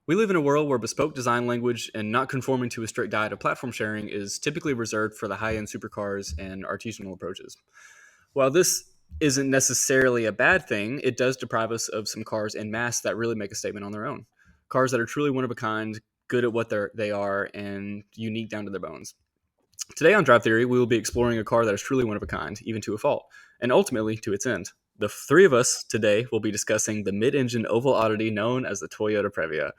We live in a world where bespoke design language and not conforming to a strict diet of platform sharing is typically reserved for the high-end supercars and artisanal approaches. While this isn't necessarily a bad thing, it does deprive us of some cars en masse that really make a statement on their own. Cars that are truly one of a kind, good at what they are, and unique down to their bones. Today on Drive Theory, we will be exploring a car that is truly one of a kind, even to a fault, and ultimately to its end. The three of us today will be discussing the mid-engine oval oddity known as the Toyota Previa.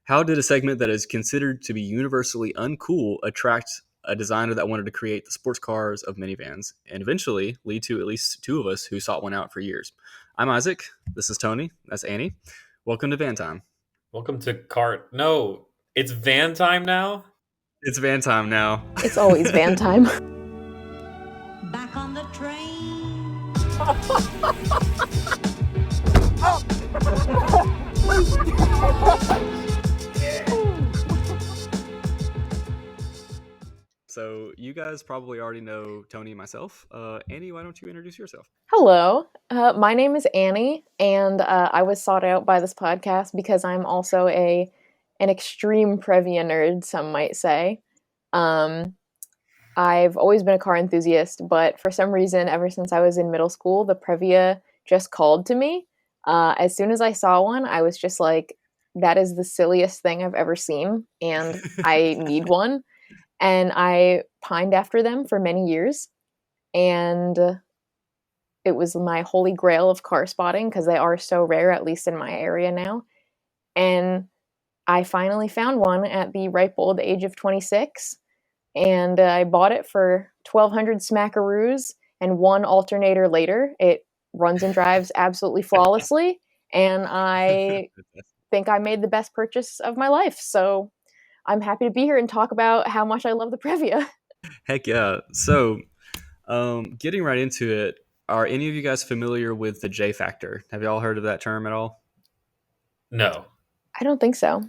How did a segment that is considered to be universally uncool attract a designer that wanted to create the sports cars of minivans, and eventually lead to at least two of us who sought one out for years? I'm Isaac. This is Tony. That's Annie. Welcome to Van Time. Welcome to Cart. No, it's van time now? It's Van Time now. It's always van time. Back on the train. So you guys probably already know Tony and myself. Annie, why don't you introduce yourself? Hello, my name is Annie, and I was sought out by this podcast because I'm also an extreme Previa nerd, some might say. I've always been a car enthusiast, but for some reason, ever since I was in middle school, the Previa just called to me. As soon as I saw one, I was just like, that is the silliest thing I've ever seen, and I need one. And I pined after them for many years, and it was my holy grail of car spotting because they are so rare, at least in my area now. And I finally found one at the ripe old age of 26, and I bought it for 1,200 smackaroos, and one alternator later, it runs and drives absolutely flawlessly, and I think I made the best purchase of my life. So I'm happy to be here and talk about how much I love the Previa. Heck yeah. So, getting right into it, are any of you guys familiar with the J factor? Have you all heard of that term at all? No. I don't think so.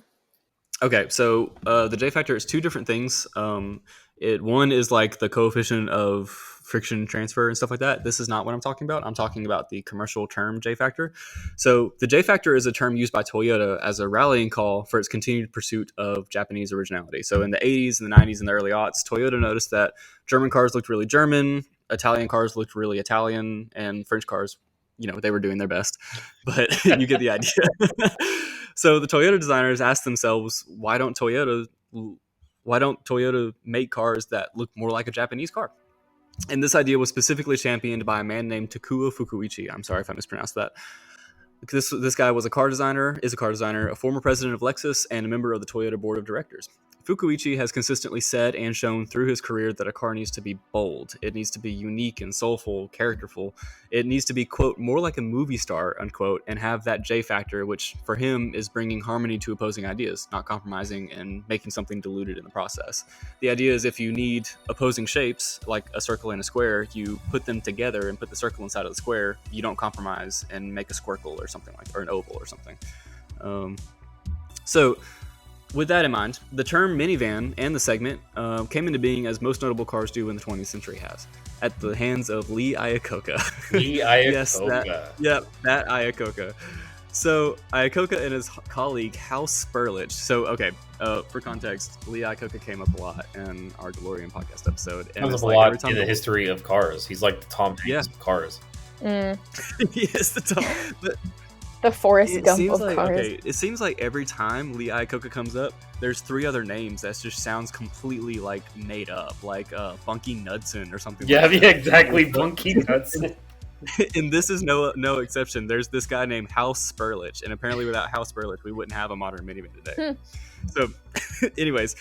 Okay, so the J factor is two different things. One is like the coefficient of friction transfer and stuff like that. This is not what I'm talking about. I'm talking about the commercial term J factor. So the J factor is a term used by Toyota as a rallying call for its continued pursuit of Japanese originality. So in the 80s and the 90s and the early aughts, Toyota noticed that German cars looked really German, Italian cars looked really Italian, and French cars, they were doing their best. But you get the idea. So the Toyota designers asked themselves, why don't Toyota make cars that look more like a Japanese car? And this idea was specifically championed by a man named Takuya Fukuichi. I'm sorry if I mispronounced that. This guy is a car designer, a former president of Lexus, and a member of the Toyota board of directors. Fukuichi has consistently said and shown through his career that a car needs to be bold. It needs to be unique and soulful, characterful. It needs to be, quote, more like a movie star, unquote, and have that J factor, which for him is bringing harmony to opposing ideas, not compromising and making something diluted in the process. The idea is if you need opposing shapes, like a circle and a square, you put them together and put the circle inside of the square. You don't compromise and make a squircle or something or an oval or something. So with that in mind, the term minivan and the segment came into being as most notable cars do in the 20th century has, at the hands of Lee Iacocca. Lee Iacocca. Yes, that Iacocca. So Iacocca and his colleague Hal Sperlich. So okay, for context, Lee Iacocca came up a lot in our DeLorean podcast episode. Comes up a lot in the history of cars. He's like the Tom Hanks of cars. Yes, the Tom. The Forrest Gump of cars. Okay, it seems like every time Lee Iacocca comes up, there's three other names that just sounds completely like made up, like Bunky Knudsen or something. Yeah, exactly, Bunky Knudsen. And this is no exception. There's this guy named Hal Sperlich, and apparently without Hal Sperlich, we wouldn't have a modern minivan today. So, anyways,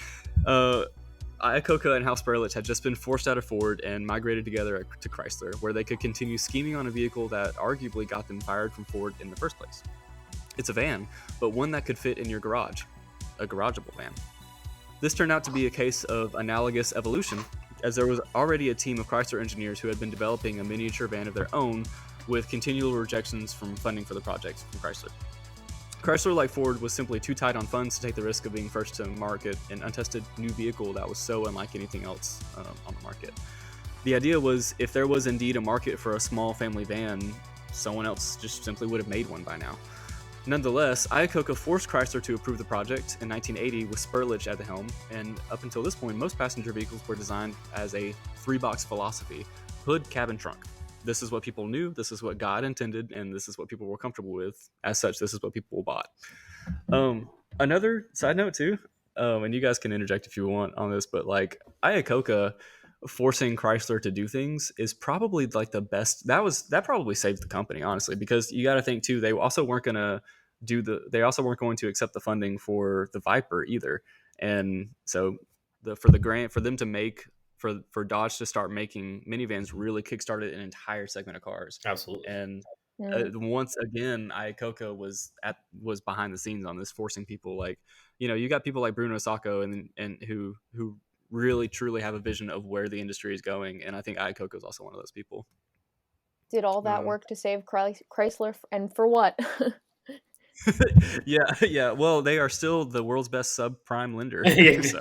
Iacocca and Hal Sperlich had just been forced out of Ford and migrated together to Chrysler, where they could continue scheming on a vehicle that arguably got them fired from Ford in the first place. It's a van, but one that could fit in your garage, a garageable van. This turned out to be a case of analogous evolution, as there was already a team of Chrysler engineers who had been developing a miniature van of their own with continual rejections from funding for the project from Chrysler. Chrysler, like Ford, was simply too tight on funds to take the risk of being first to market an untested new vehicle that was so unlike anything else on the market. The idea was, if there was indeed a market for a small family van, someone else just simply would have made one by now. Nonetheless, Iacocca forced Chrysler to approve the project in 1980 with Sperlich at the helm, and up until this point, most passenger vehicles were designed as a three-box philosophy: hood, cabin, trunk. This is what people knew, this is what God intended, and this is what people were comfortable with. As such, this is what people bought. Another side note too, and you guys can interject if you want on this, but like Iacocca forcing Chrysler to do things is probably like the best. That probably saved the company, honestly, because you got to think too, they also weren't going to accept the funding for the Viper either. And so for them to make for Dodge to start making minivans really kickstarted an entire segment of cars. Absolutely. And once again, Iacocca was behind the scenes on this, forcing people like, you got people like Bruno Sacco and who really truly have a vision of where the industry is going, and I think Iacocca is also one of those people. Did all that work to save Chrysler, and for what? Yeah. Well, they are still the world's best subprime lender. So.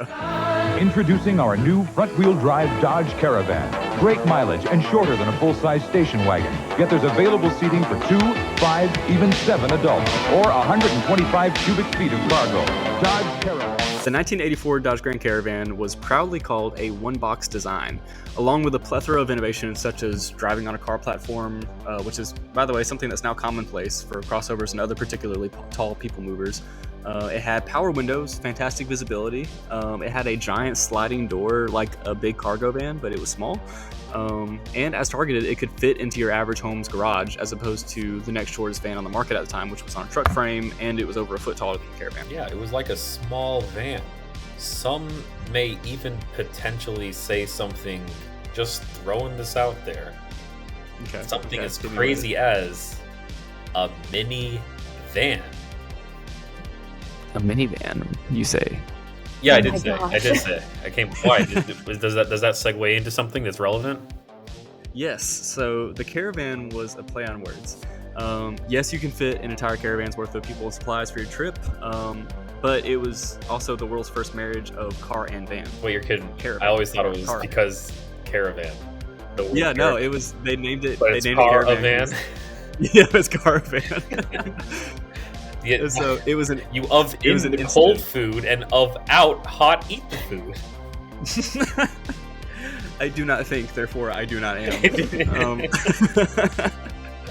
Introducing our new front-wheel drive Dodge Caravan. Great mileage and shorter than a full-size station wagon. Yet there's available seating for 2, 5, even 7 adults, or 125 cubic feet of cargo. Dodge Caravan. The 1984 Dodge Grand Caravan was proudly called a one-box design, along with a plethora of innovations such as driving on a car platform, which is, by the way, something that's now commonplace for crossovers and other particularly tall people movers. It had power windows, fantastic visibility. It had a giant sliding door like a big cargo van, but it was small. And as targeted, it could fit into your average home's garage, as opposed to the next shortest van on the market at the time, which was on a truck frame, and it was over a foot taller than the Caravan. Yeah, it was like a small van. Some may even potentially say something, just throwing this out there. Okay. Something as crazy as a mini van. A minivan, you say? Yeah, I did say. I came. Why? Does that segue into something that's relevant? Yes. So the Caravan was a play on words. Yes, you can fit an entire caravan's worth of people and supplies for your trip, but it was also the world's first marriage of car and van. Wait, you're kidding. Caravan. I always thought it was because caravan. Yeah, no, it was. They named it. But they it's named car it a Caravan. van. Yeah, it's caravan. Yeah, so it was an. You of it was in an cold incident. food and of out hot eat the food. I do not think, therefore I do not am.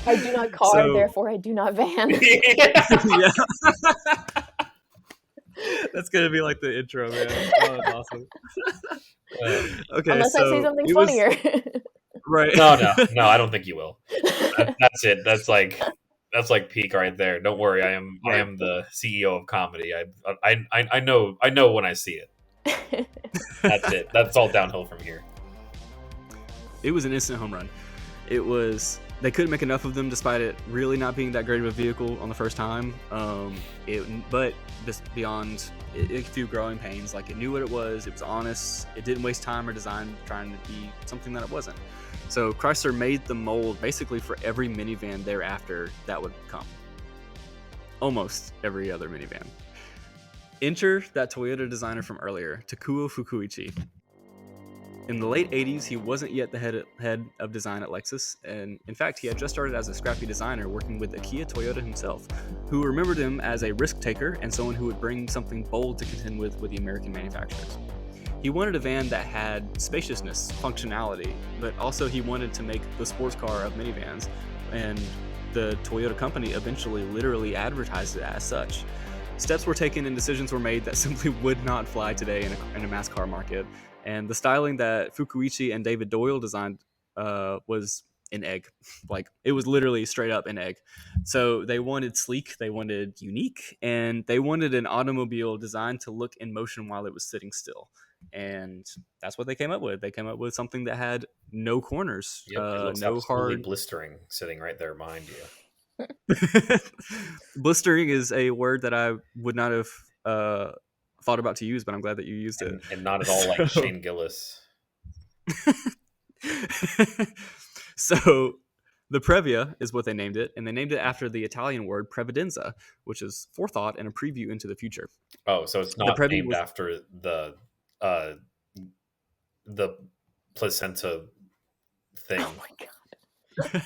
I do not car, therefore I do not van. Yeah. That's gonna be like the intro, man. Oh, that's awesome. Okay, unless I say something funnier. Right. No, I don't think you will. That's it. That's like peak right there. Don't worry, I am the CEO of comedy. I know when I see it. That's it. That's all downhill from here. It was an instant home run. They couldn't make enough of them, despite it really not being that great of a vehicle on the first time. But just beyond it through growing pains, like it knew what it was honest, it didn't waste time or design trying to be something that it wasn't. So Chrysler made the mold basically for every minivan thereafter that would come. Almost every other minivan. Enter that Toyota designer from earlier, Takuo Fukuichi. In the late 80s, he wasn't yet the head of design at Lexus, and in fact, he had just started as a scrappy designer working with Akio Toyota himself, who remembered him as a risk taker and someone who would bring something bold to contend with the American manufacturers. He wanted a van that had spaciousness, functionality, but also he wanted to make the sports car of minivans, and the Toyota company eventually literally advertised it as such. Steps were taken and decisions were made that simply would not fly today in a mass car market, and the styling that Fukuichi and David Doyle designed was an egg. Like, it was literally straight up an egg. So they wanted sleek, they wanted unique, and they wanted an automobile designed to look in motion while it was sitting still. And that's what they came up with. They came up with something that had no corners, Yep, it looks no absolutely hard. blistering sitting right there behind you. Blistering is a word that I would not have thought about to use, but I'm glad that you used it. And not at all like Shane Gillis. So the Previa is what they named it, and they named it after the Italian word previdenza, which is forethought and a preview into the future. Oh, so it's not named after the placenta thing. Oh my god.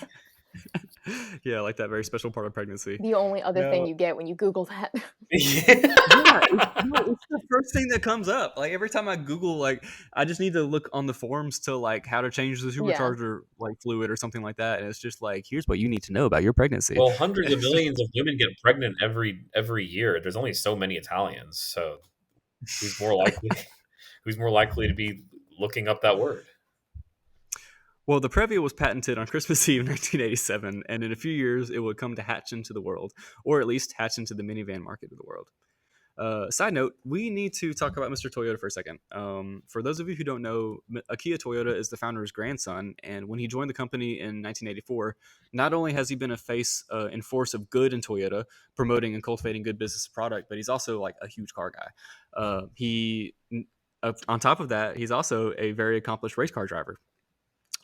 Yeah, like that very special part of pregnancy. The only other thing No. you get when you Google that. Yeah, it's the first thing that comes up. Like every time I Google, like I just need to look on the forums to like how to change the Yeah. supercharger like fluid or something like that, and it's just like here's what you need to know about your pregnancy. Well, hundreds of millions of women get pregnant every year. There's only so many Italians, so who's more likely to be looking up that word? Well, the Previa was patented on Christmas Eve 1987, and in a few years it would come to hatch into the world, or at least hatch into the minivan market of the world. Side note, we need to talk about Mr. Toyota for a second. For those of you who don't know, Akio Toyota is the founder's grandson, and when he joined the company in 1984, not only has he been a face and force of good in Toyota, promoting and cultivating good business product, but he's also like a huge car guy. On top of that, he's also a very accomplished race car driver.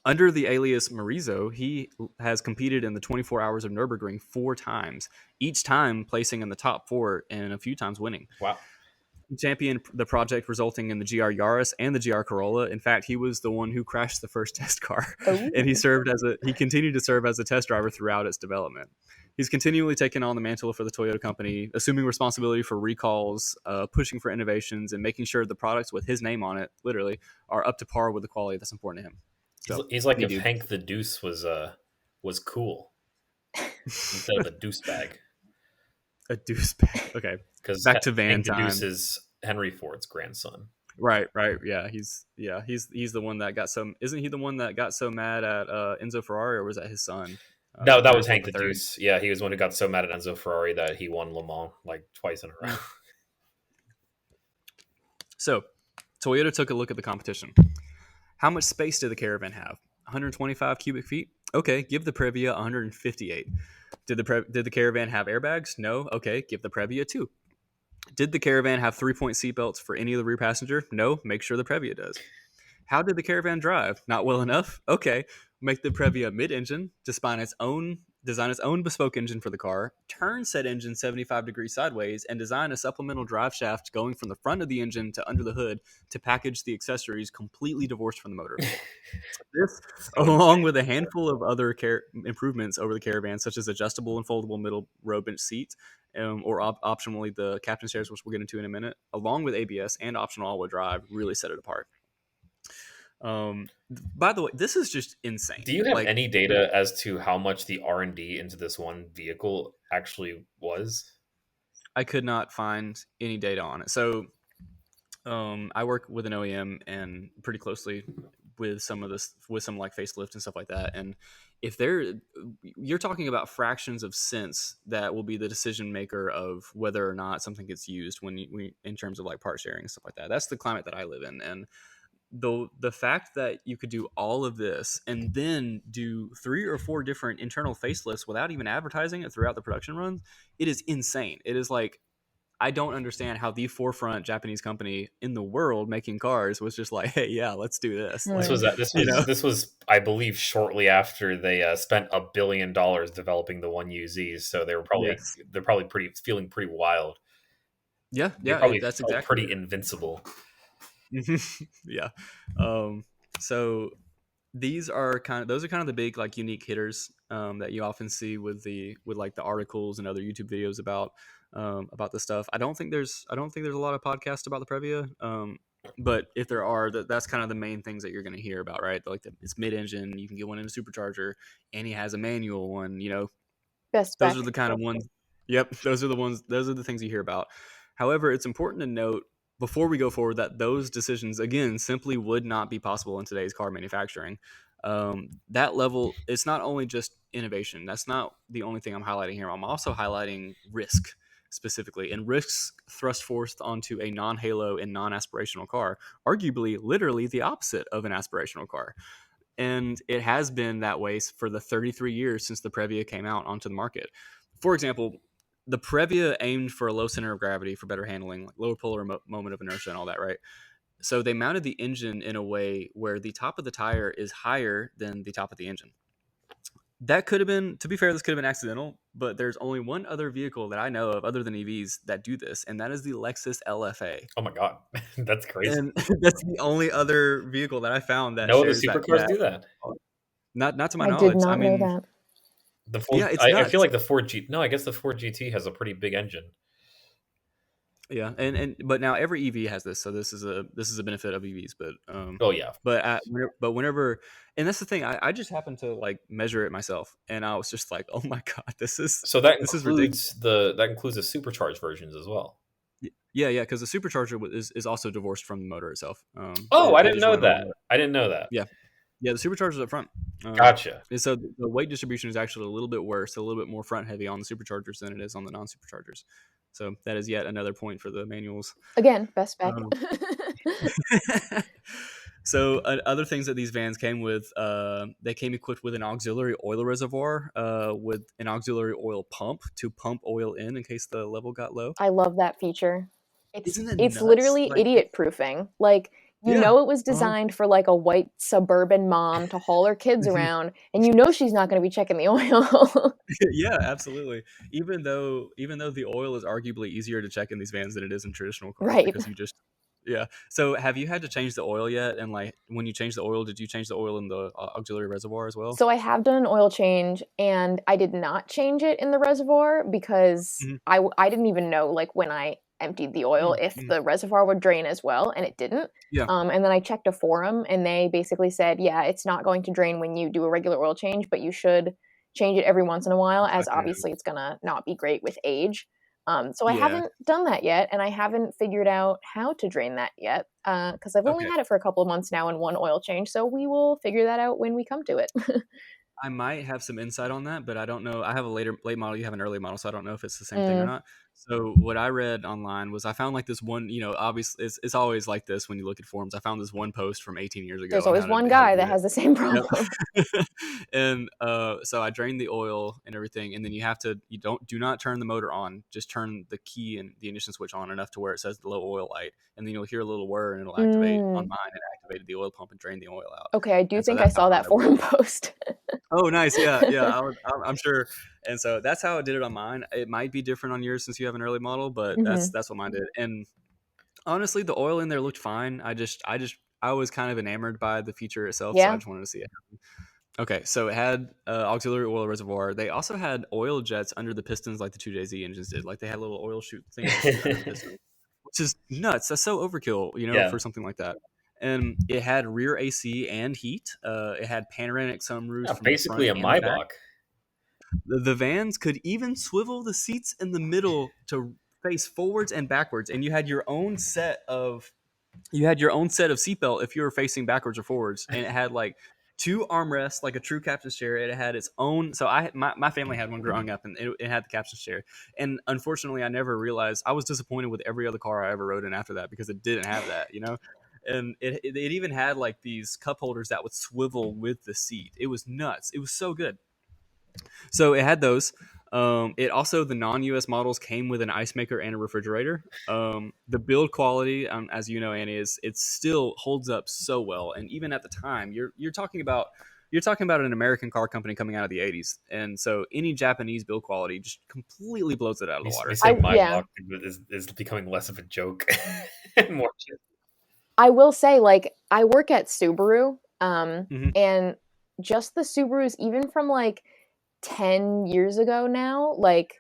Under the alias Marizo, he has competed in the 24 Hours of Nürburgring 4 times, each time placing in the top 4 and a few times winning. Wow. He championed the project resulting in the GR Yaris and the GR Corolla. In fact, he was the one who crashed the first test car, and he continued to serve as a test driver throughout its development. He's continually taken on the mantle for the Toyota company, assuming responsibility for recalls, pushing for innovations, and making sure the products with his name on it, literally, are up to par with the quality that's important to him. So, he's like if Hank the Deuce was cool instead of a deuce bag. A deuce bag. Okay. Because back to van Hank time. the Deuce is Henry Ford's grandson. Right. Yeah, he's the one that got so. Isn't he the one that got so mad at Enzo Ferrari, or was that his son? No, that was Hank the Deuce. Yeah, he was the one who got so mad at Enzo Ferrari that he won Le Mans like twice in a row. So, Toyota took a look at the competition. How much space did the Caravan have? 125 cubic feet? Okay, give the Previa 158. Did the Caravan have airbags? No. Okay, give the Previa 2. Did the Caravan have 3-point seatbelts for any of the rear passenger? No. Make sure the Previa does. How did the Caravan drive? Not well enough? Okay, make the Previa mid-engine, design its own bespoke engine for the car, turn said engine 75 degrees sideways, and design a supplemental drive shaft going from the front of the engine to under the hood to package the accessories completely divorced from the motor. This, along with a handful of other improvements over the Caravan, such as adjustable and foldable middle row bench seats, or optionally the captain's chairs, which we'll get into in a minute, along with ABS and optional all-wheel drive, really set it apart. By the way, this is just insane. Do you have any data as to how much the R&D into this one vehicle actually was? I could not find any data on it. So I work with an OEM and pretty closely with some like facelift and stuff like that. And if you're talking about fractions of cents that will be the decision maker of whether or not something gets used in terms of like part sharing and stuff like that. That's the climate that I live in. And the fact that you could do all of this and then do 3 or 4 different internal facelifts without even advertising it throughout the production runs, it is insane. It is like, I don't understand how the forefront Japanese company in the world making cars was just like, hey, yeah, let's do this. This was, I believe, shortly after they spent $1 billion developing the 1UZs, so they were probably feeling pretty wild. Yeah, that's exactly pretty invincible. Yeah. So those are kind of the big like unique hitters that you often see with like the articles and other YouTube videos about this stuff. I don't think there's a lot of podcasts about the Previa. But if there are, that's kind of the main things that you're going to hear about, right? Like it's mid-engine, you can get one in a supercharger, and he has a manual one. Best those are the kind of ones. Yep, those are the ones. Those are the things you hear about. However, it's important to note before we go forward that those decisions, again, simply would not be possible in today's car manufacturing. That level, it's not only just innovation. That's not the only thing I'm highlighting here. I'm also highlighting risk specifically, and risks thrust forth onto a non-halo and non-aspirational car, arguably literally the opposite of an aspirational car. And it has been that way for the 33 years since the Previa came out onto the market. For example, the Previa aimed for a low center of gravity for better handling, like lower polar moment of inertia and all that, right? So they mounted the engine in a way where the top of the tire is higher than the top of the engine. That could have been, to be fair, this could have been accidental, but there's only one other vehicle that I know of other than EVs that do this, and that is the Lexus LFA. Oh my God, that's crazy. And that's the only other vehicle that I found that no other supercars do that. Not to my knowledge. I did not know that. The Ford, Yeah, it's I feel nuts. like the Ford G. No, I guess the Ford GT has a pretty big engine. Yeah, and but now every EV has this, so this is a benefit of EVs. Oh yeah. But whenever, and that's the thing, I just happened to like measure it myself, and I was just like, oh my god, So that this is ridiculous. includes the supercharged versions as well. Yeah, because the supercharger is also divorced from the motor itself. Oh, I They didn't just know run on. that. I didn't know that. Yeah, yeah, the supercharger's up front. Gotcha. And so the weight distribution is actually a little bit worse, a little bit more front heavy on the superchargers than it is on the non-superchargers. So that is yet another point for the manuals. Again, best spec. Um, So other things that these vans came with, they came equipped with an auxiliary oil reservoir with an auxiliary oil pump to pump oil in case the level got low. I love that feature. Isn't it It's nuts? literally Like, idiot proofing. Like, you yeah. know it was designed for like a white suburban mom to haul her kids around, and you know she's not going to be checking the oil. Yeah, absolutely. Even though the oil is arguably easier to check in these vans than it is in traditional cars, Right. because you just yeah. So have you had to change the oil yet? And like when you change the oil, did you change the oil in the auxiliary reservoir as well? So I have done an oil change, and I did not change it in the reservoir because Mhm. I didn't even know like when I emptied the oil if Mhm. the reservoir would drain as well, and it didn't. Yeah. And then I checked a forum, and they basically said, yeah, it's not going to drain when you do a regular oil change, but you should change it every once in a while, as Check it in. obviously it's gonna not be great with age. So I Yeah. haven't done that yet, and I haven't figured out how to drain that yet because I've only Okay. had it for a couple of months now in one oil change. So we will figure that out when we come to it. I might have some insight on that, but I don't know. I have a late model, you have an early model, so I don't know if it's the same thing or not. So what I read online was I found like this one, obviously it's always like this when you look at forums. I found this one post from 18 years ago. There's on always how to- one how to guy do that it. has the same Yep. problem. And so I drained the oil and everything, and then do not turn the motor on. Just turn the key and the ignition switch on enough to where it says the low oil light, and then you'll hear a little whir and it'll activate. On mine, it activated the oil pump and drained the oil out. Okay, I do And so think I that's how saw mine that works. forum post. Oh, nice. Yeah. I'm sure. And so that's how I did it on mine. It might be different on yours since you have an early model, but that's what mine did. And honestly, the oil in there looked fine. I was kind of enamored by the feature itself, so I Yeah. just wanted to see it happen. Okay, so it had auxiliary oil reservoir. They also had oil jets under the pistons like the 2JZ engines did. Like they had little oil chute things under the piston, which is nuts. That's so overkill, Yeah. for something like that. And it had rear AC and heat. It had panoramic sunroofs from basically the a front and the back. Maybach. The vans could even swivel the seats in the middle to face forwards and backwards, and you had your own set of seatbelt if you were facing backwards or forwards, and it had like two armrests like a true captain's chair. It had its own. So my family had one growing up, and it had the captain's chair. And unfortunately, I never realized. I was disappointed with every other car I ever rode in after that because it didn't have that, And it even had like these cup holders that would swivel with the seat. It was nuts. It was so good. So it had those. It also, the non-US models came with an ice maker and a refrigerator. The build quality, as you know, Annie, it still holds up so well. And even at the time, you're talking about an American car company coming out of the 80s, and so any Japanese build quality just completely blows it out of the water. We say Maybach yeah. is becoming less of a joke. More. I will say, like, I work at Subaru, Mhm. and just the Subarus, even from like 10 years ago now, like,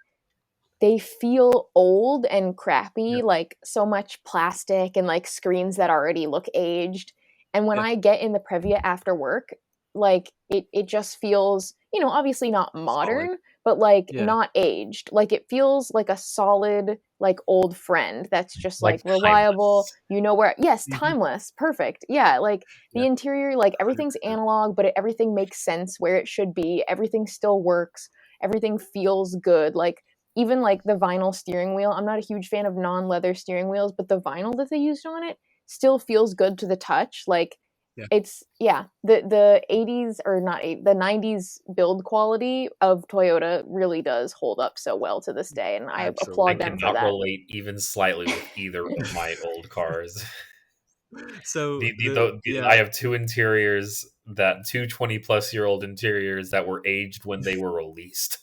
they feel old and crappy, Yeah. like so much plastic and like screens that already look aged. And when Yeah. I get in the Previa after work, like it just feels, obviously not modern, Solid. but like Yeah. not aged. Like it feels like a solid, like old friend that's just like reliable. Timeless. Where, yes, Mhm. timeless, perfect. Yeah, like the Yeah. interior, like everything's 100%. analog, but everything makes sense where it should be. Everything still works. Everything feels good. Like even like the vinyl steering wheel, I'm not a huge fan of non-leather steering wheels, but the vinyl that they used on it still feels good to the touch. Like Yeah. it's the 80s or not the 90s build quality of Toyota really does hold up so well to this day, and I Absolutely. applaud I them for cannot that. relate even slightly with either of my old cars. So I have two interiors, two 20-plus-year-old interiors that were aged when they were released.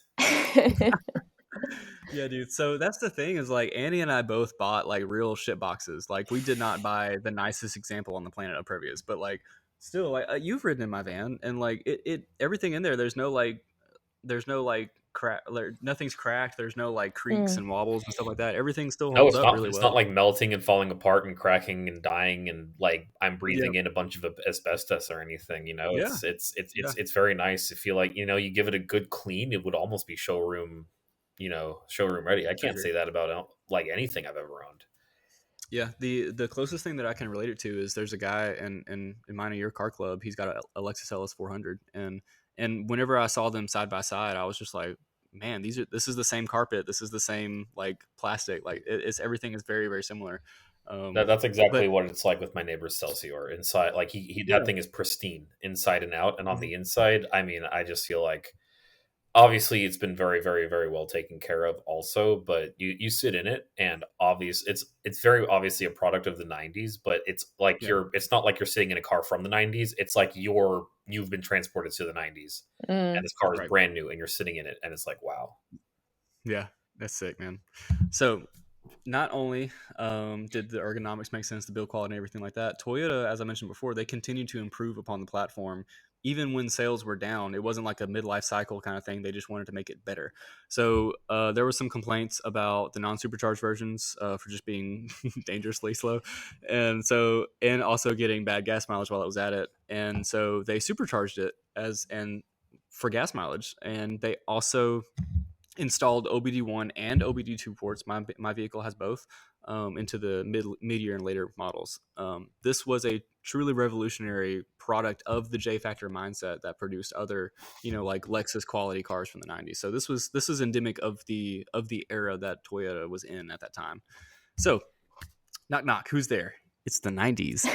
Yeah, dude. So that's the thing is like Annie and I both bought like real shit boxes. Like we did not buy the nicest example on the planet of Previous, but like still, like you've ridden in my van and like it everything in there. There's no like there's no like crack, nothing's cracked. There's no like creaks and wobbles and stuff like that. Everything still No, holds it's up not. really It's well. not like melting and falling apart and cracking and dying and like I'm Yeah, breathing in a bunch of asbestos or anything. You know, yeah, yeah. it's very nice. I feel like you give it a good clean, it would almost be showroom, showroom ready. I I can't agree. say that about like anything I've ever owned. Yeah, the closest thing that I can relate it to is there's a guy in mine of your car club. He's got a Lexus LS 400, and whenever I saw them side by side, I was just like, man, this is the same carpet, this is the same like plastic, like it's everything is very very similar. That's exactly But what it's like with my neighbor Celsior. Inside, like he that yeah, thing is pristine inside and out, and on mhm, the inside, I mean, I just feel like obviously it's been very very very well taken care of also, but you sit in it and it's very obviously a product of the 90s, but it's like yeah, it's not like you're sitting in a car from the 90s. It's like you've been transported to the 90s and this car is right, brand new and you're sitting in it and it's like wow. yeah, that's sick, man. So not only did the ergonomics make sense, the build quality and everything like that, Toyota, as I mentioned before, they continued to improve upon the platform even when sales were down. It wasn't like a midlife cycle kind of thing. They just wanted to make it better. So there were some complaints about the non-supercharged versions for just being dangerously slow, and also getting bad gas mileage while it was at it. And so they supercharged it for gas mileage, and they also installed OBD1 and OBD2 ports. My vehicle has both into the mid-year and later models. This was a truly revolutionary product of the J Factor mindset that produced other, like Lexus quality cars from the 90s. So this was endemic of the era that Toyota was in at that time. So knock knock, who's there? It's the 90s.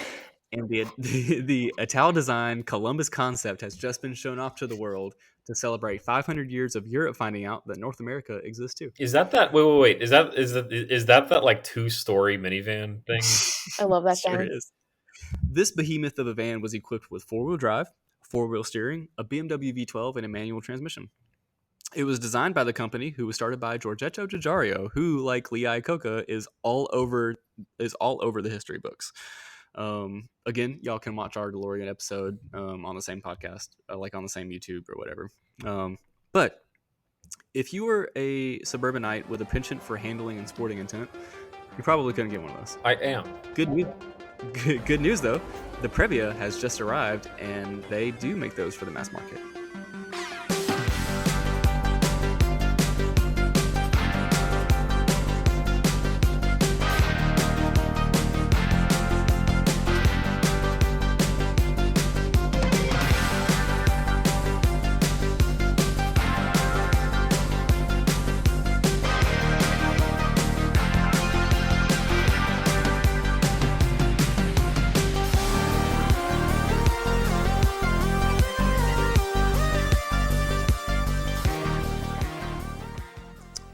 And the Ital design Columbus concept has just been shown off to the world to celebrate 500 years of Europe finding out that North America exists too. Is that wait, is that like 2-story minivan thing? I love that Sure thing. is. This behemoth of a van was equipped with four-wheel drive, four-wheel steering, a BMW V12, and a manual transmission. It was designed by the company, who was started by Giorgetto Giugiaro, who, like Lee Iacocca, is all over the history books. Again, y'all can watch our DeLorean episode on the same podcast, like on the same YouTube or whatever. But if you were a suburbanite with a penchant for handling and sporting intent, you probably couldn't get one of those. I am. Good news. Good news though, the Previa has just arrived, and they do make those for the mass market.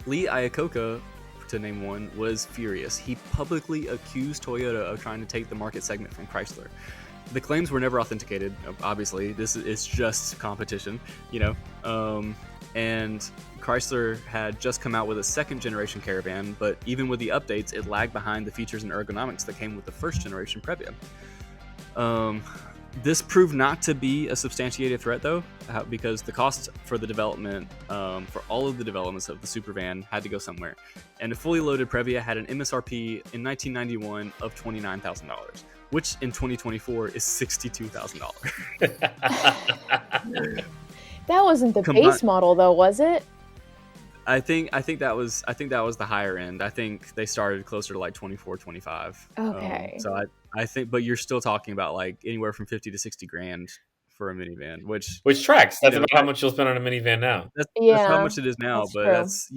Lee Iacocca, to name one, was furious. He publicly accused Toyota of trying to take the market segment from Chrysler. The claims were never authenticated. Obviously, it's just competition, and Chrysler had just come out with a second generation Caravan, but even with the updates, it lagged behind the features and ergonomics that came with the first generation Previa. This proved not to be a substantiated threat, though, because the cost for the development, for all of the developments of the Supervan, had to go somewhere. And a fully loaded Previa had an MSRP in 1991 of $29,000, which in 2024 is $62,000. That wasn't the base model, though, was it? I think that was the higher end. I think they started closer to like 24, 25. Okay. So I think, but you're still talking about like anywhere from 50 to 60 grand for a minivan, which tracks. That's about how much you'll spend on a minivan now. That's Yeah, how much it is now, that's but true. that's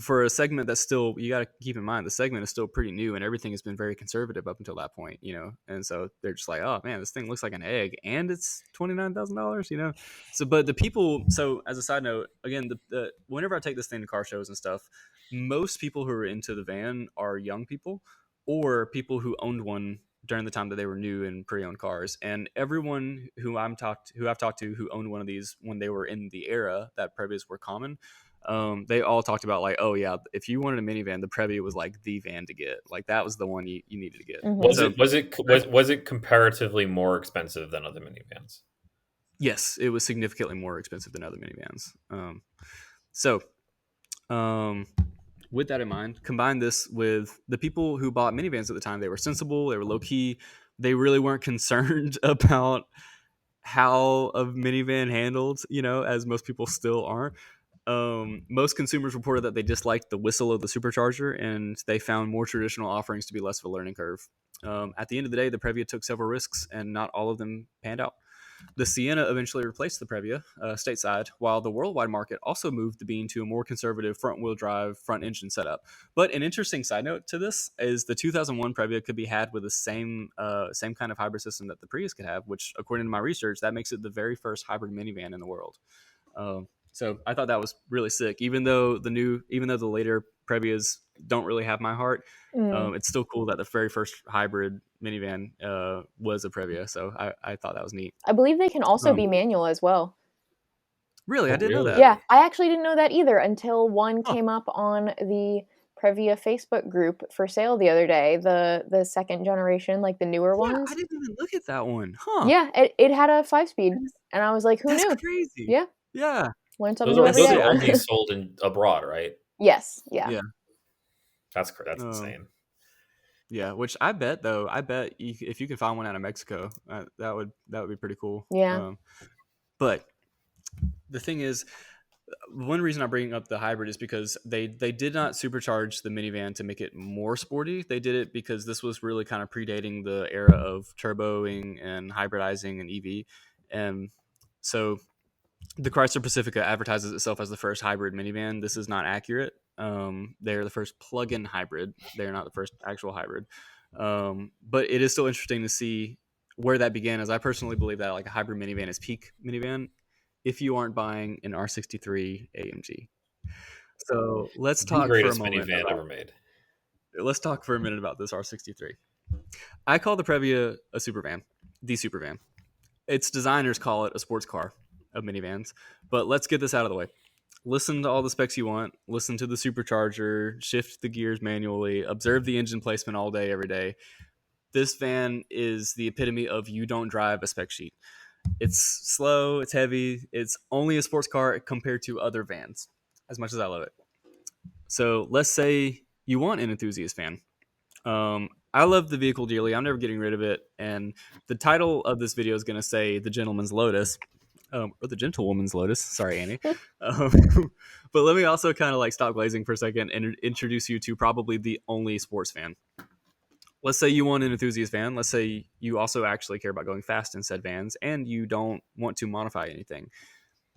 for a segment that's still, you got to keep in mind the segment is still pretty new and everything has been very conservative up until that point, and so they're just like, oh man, this thing looks like an egg and it's $29,000, so. But the people, so as a side note, again, the whenever I take this thing to car shows and stuff, most people who are into the van are young people or people who owned one during the time that they were new and pre-owned cars. And everyone who I've talked to who owned one of these when they were in the era that Previas were common, they all talked about like, oh yeah, if you wanted a minivan, the Previa was like the van to get. Like that was the one you needed to get. Mhm. Was it comparatively more expensive than other minivans? Yes, it was significantly more expensive than other minivans. So, um, with that in mind, combine this with the people who bought minivans at the time. They were sensible, they were low key, they really weren't concerned about how a minivan handled, as most people still aren't. Most consumers reported that they disliked the whistle of the supercharger, and they found more traditional offerings to be less of a learning curve. At the end of the day, the Previa took several risks, and not all of them panned out. The Sienna eventually replaced the Previa stateside, while the worldwide market also moved the Bean to a more conservative front-wheel drive, front-engine setup. But an interesting side note to this is the 2001 Previa could be had with the same kind of hybrid system that the Prius could have, which, according to my research, that makes it the very first hybrid minivan in the world. So I thought that was really sick. Even though the later Previas don't really have my heart, it's still cool that the very first hybrid minivan was a Previa. So I thought that was neat. I believe they can also be manual as well. Really, I didn't know that. Yeah, I actually didn't know that either until one Huh. came up on the Previa Facebook group for sale the other day. The second generation, like the newer ones. I didn't even look at that one. Huh? Yeah, it had a 5-speed, and I was like, who That's knew? crazy. Yeah, Yeah. learn something Those new are every those day. are only sold abroad, right? Yes, yeah. Yeah. That's insane. Yeah, which I bet if you can find one out of Mexico, that would be pretty cool. Yeah. But the thing is, one reason I'm bringing up the hybrid is because they did not supercharge the minivan to make it more sporty. They did it because this was really kind of predating the era of turboing and hybridizing and EV. And so the Chrysler Pacifica advertises itself as the first hybrid minivan. This is not accurate. They're the first plug-in hybrid. They're not the first actual hybrid. But it is still interesting to see where that began, as I personally believe that like a hybrid minivan is peak minivan if you aren't buying an R63 AMG. So let's talk for a Greatest moment. minivan ever made. Let's talk for a minute about this R63. I call the Previa a supervan, the supervan. Its designers call it a sports car of minivans. But let's get this out of the way. Listen to all the specs you want. Listen to the supercharger, shift the gears manually, observe the engine placement all day, every day. This van is the epitome of you don't drive a spec sheet. It's slow, it's heavy, it's only a sports car compared to other vans, as much as I love it. So let's say you want an enthusiast van. I love the vehicle dearly. I'm never getting rid of it. And the title of this video is going to say the gentleman's Lotus, or the gentlewoman's Lotus. Sorry, Annie. But let me also kind of like stop glazing for a second and introduce you to probably the only sports van. Let's say you want an enthusiast van. Let's say you also actually care about going fast in said vans and you don't want to modify anything.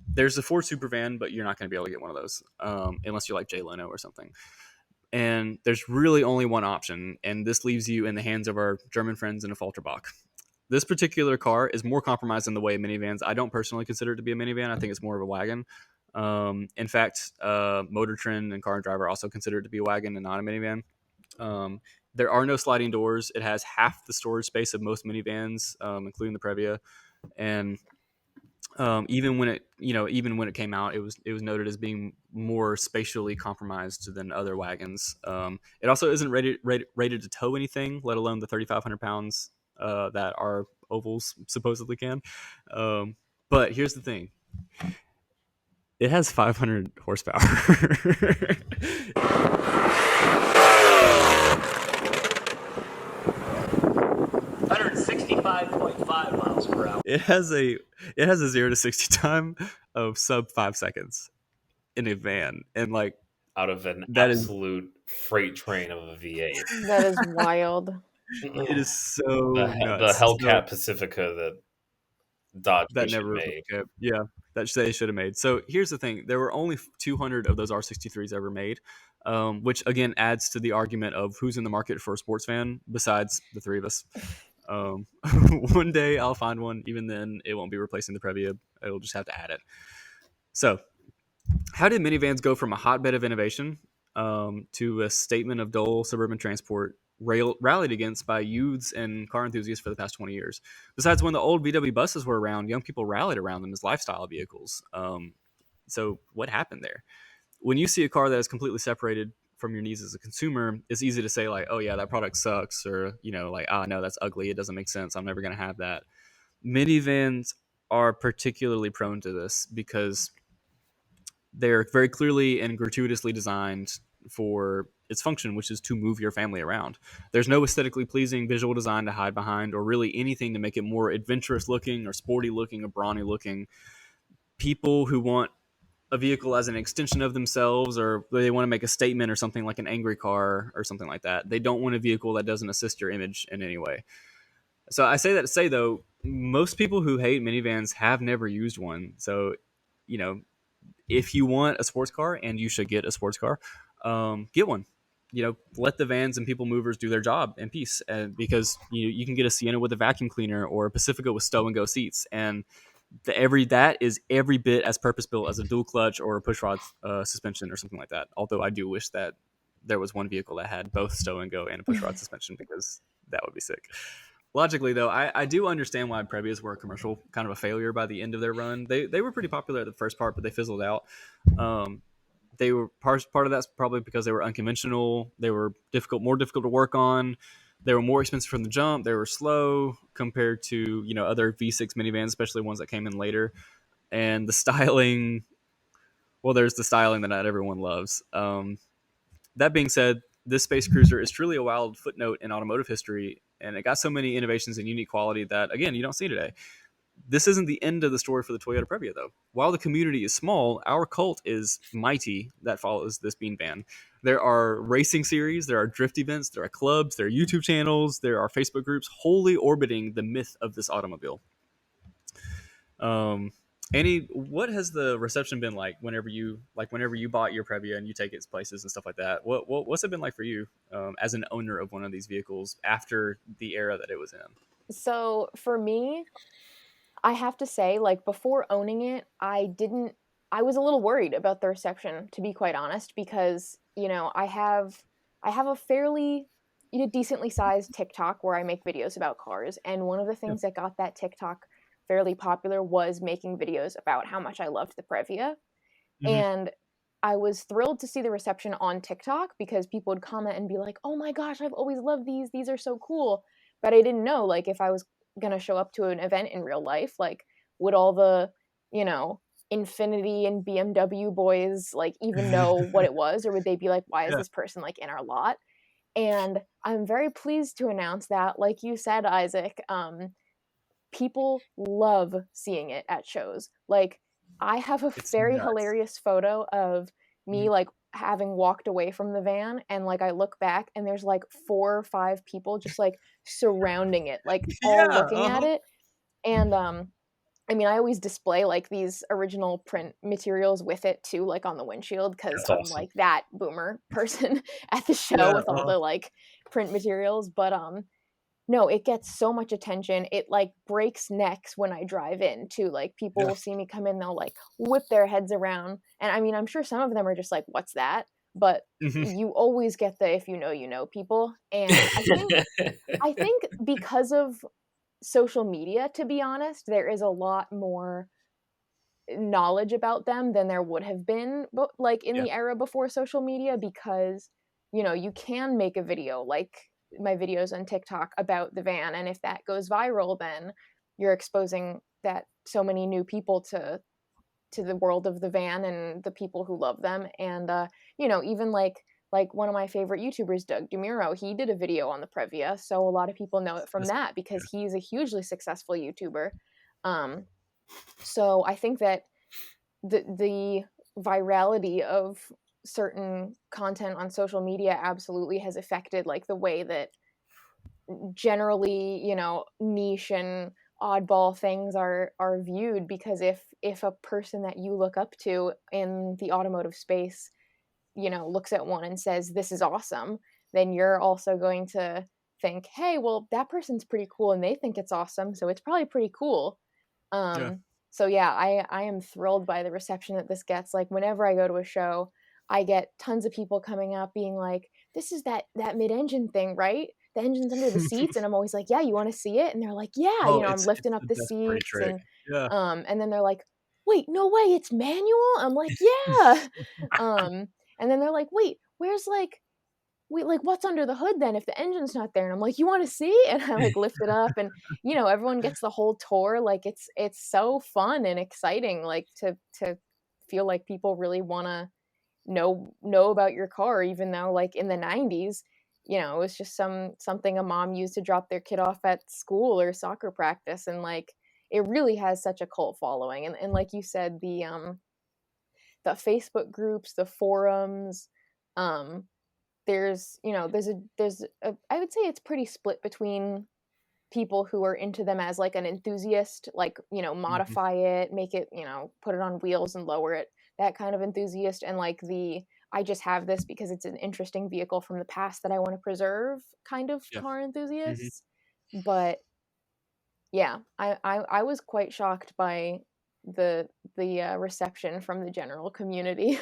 There's a Ford Super van, but you're not going to be able to get one of those unless you're like Jay Leno or something. And there's really only one option, and this leaves you in the hands of our German friends in a Falterbach. This particular car is more compromised in the way of minivans. I don't personally consider it to be a minivan. I think it's more of a wagon. In fact, Motor Trend and Car and Driver also consider it to be a wagon and not a minivan. There are no sliding doors. It has half the storage space of most minivans, including the Previa. And even when it came out, it was noted as being more spatially compromised than other wagons. It also isn't rated to tow anything, let alone the 3,500 pounds that our ovals supposedly can. But here's the thing: it has 500 horsepower. 165.5 miles per hour. It has a 0 to 60 time of sub 5 seconds in a van, and like out of an that absolute freight train of a V8. That is wild. It is so the nuts. Hellcat Pacifica that Dodge That should never made. yeah, that they should have made. So here's the thing: there were only 200 of those R63s ever made, which again adds to the argument of who's in the market for a sports van besides the three of us. One day I'll find one. Even then, it won't be replacing the Previa. It'll just have to add it. So, how did minivans go from a hotbed of innovation to a statement of dull suburban transport rallied against by youths and car enthusiasts for the past 20 years? Besides, when the old VW buses were around, young people rallied around them as lifestyle vehicles. So what happened there? When you see a car that is completely separated from your needs as a consumer, it's easy to say like, oh yeah, that product sucks, or like, no, that's ugly, it doesn't make sense, I'm never going to have that. Minivans are particularly prone to this because they're very clearly and gratuitously designed for its function, which is to move your family around. There's no aesthetically pleasing visual design to hide behind, or really anything to make it more adventurous looking or sporty looking or brawny looking. People who want a vehicle as an extension of themselves, or they want to make a statement or something like an angry car or something like that, they don't want a vehicle that doesn't assist your image in any way. So I say that to say, though, most people who hate minivans have never used one. So, you know, if you want a sports car, and you should get a sports car, get one. You know, let the vans and people movers do their job in peace. And because you can get a Sienna with a vacuum cleaner or a Pacifica with stow and go seats, and that is every bit as purpose built as a dual clutch or a push rod suspension or something like that. Although I do wish that there was one vehicle that had both stow and go and a push rod suspension, because that would be sick. Logically, though, I do understand why Previas were a commercial kind of a failure by the end of their run. They were pretty popular at the first part, but they fizzled out. They were part of that's probably because they were unconventional. They were more difficult to work on. They were more expensive from the jump. They were slow compared to other V6 minivans, especially ones that came in later. And the styling, well, there's the styling that not everyone loves. That being said, this space cruiser is truly a wild footnote in automotive history, and it got so many innovations and unique quality that, again, you don't see today. This isn't the end of the story for the Toyota Previa, though. While the community is small, our cult is mighty that follows this bean van. There are racing series, there are drift events, there are clubs, there are YouTube channels, there are Facebook groups wholly orbiting the myth of this automobile. Annie, what has the reception been like whenever you bought your Previa and you take its places and stuff like that? What's it been like for you as an owner of one of these vehicles after the era that it was in? So for me, I have to say, like, before owning it, I was a little worried about the reception, to be quite honest, because, I have a fairly, decently sized TikTok where I make videos about cars. And one of the things that got that TikTok fairly popular was making videos about how much I loved the Previa. Mm-hmm. And I was thrilled to see the reception on TikTok because people would comment and be like, "Oh my gosh, I've always loved these. These are so cool." But I didn't know, like, if I was going to show up to an event in real life, like, would all the, Infiniti and BMW boys, like, even know what it was? Or would they be like, why is this person, like, in our lot? And I'm very pleased to announce that, like you said, Isaac, people love seeing it at shows. Like, I have a very hilarious photo of me, like, having walked away from the van, and, like, I look back and there's like 4 or 5 people just, like, surrounding it, like, all looking at it. And I mean, I always display, like, these original print materials with it too, like, on the windshield, because I'm awesome. Like that boomer person at the show with all the, like, print materials. But no, it gets so much attention. It, like, breaks necks when I drive in too. Like, people will see me come in, they'll, like, whip their heads around. And I mean, I'm sure some of them are just like, what's that? But you always get the if you know people. And I think because of social media, to be honest, there is a lot more knowledge about them than there would have been, but, like, in the era before social media, because, you can make a video like my videos on TikTok about the van, and if that goes viral, then you're exposing that so many new people to the world of the van and the people who love them. And even like one of my favorite YouTubers, Doug DeMuro, he did a video on the Previa, so a lot of people know it from that because he's a hugely successful YouTuber. So I think that the virality of certain content on social media absolutely has affected, like, the way that generally, niche and oddball things are viewed, because if a person that you look up to in the automotive space, looks at one and says, "This is awesome," then you're also going to think, "Hey, well, that person's pretty cool and they think it's awesome, so it's probably pretty cool." So yeah, I am thrilled by the reception that this gets. Like, whenever I go to a show, I get tons of people coming up being like, "This is that mid-engine thing, right? The engine's under the seats." And I'm always like, "Yeah, you want to see it?" And they're like, "Yeah." I'm lifting up the seats, and then they're like, "Wait, no way, it's manual?" I'm like, "Yeah." And then they're like, "Wait, where's, like, we like, what's under the hood then if the engine's not there? And I'm like, you want to see? And I like lift it up, and everyone gets the whole tour. Like it's so fun and exciting, like to feel like people really want to know about your car, even though like in the 90s, it was just something a mom used to drop their kid off at school or soccer practice. And like it really has such a cult following. And like you said, the Facebook groups, the forums, there's a I would say it's pretty split between people who are into them as like an enthusiast, like Mhm. modify it, make it, put it on wheels and lower it, that kind of enthusiast, and like the I just have this because it's an interesting vehicle from the past that I want to preserve kind of Yeah. car Mhm. enthusiasts. But yeah, I was quite shocked by the reception from the general community.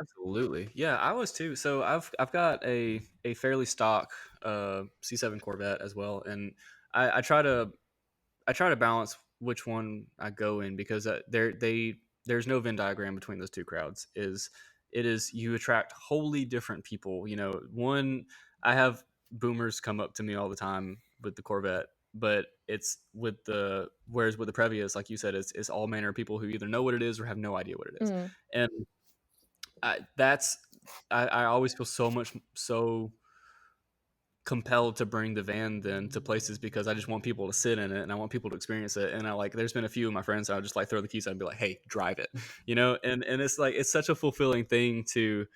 Absolutely. Yeah, I was too. So I've got a fairly stock C7 Corvette as well, and I try to balance which one I go in because there's no Venn diagram between those two crowds. It is you attract wholly different people. One, I have boomers come up to me all the time with the Corvette, but it's whereas with the Previas, like you said, it's all manner of people who either know what it is or have no idea what it is, Mm. and that's I always feel so compelled to bring the van then to places because I just want people to sit in it and I want people to experience it. And there's been a few of my friends I'll just like throw the keys out and be like, hey, drive it, and it's like it's such a fulfilling thing to,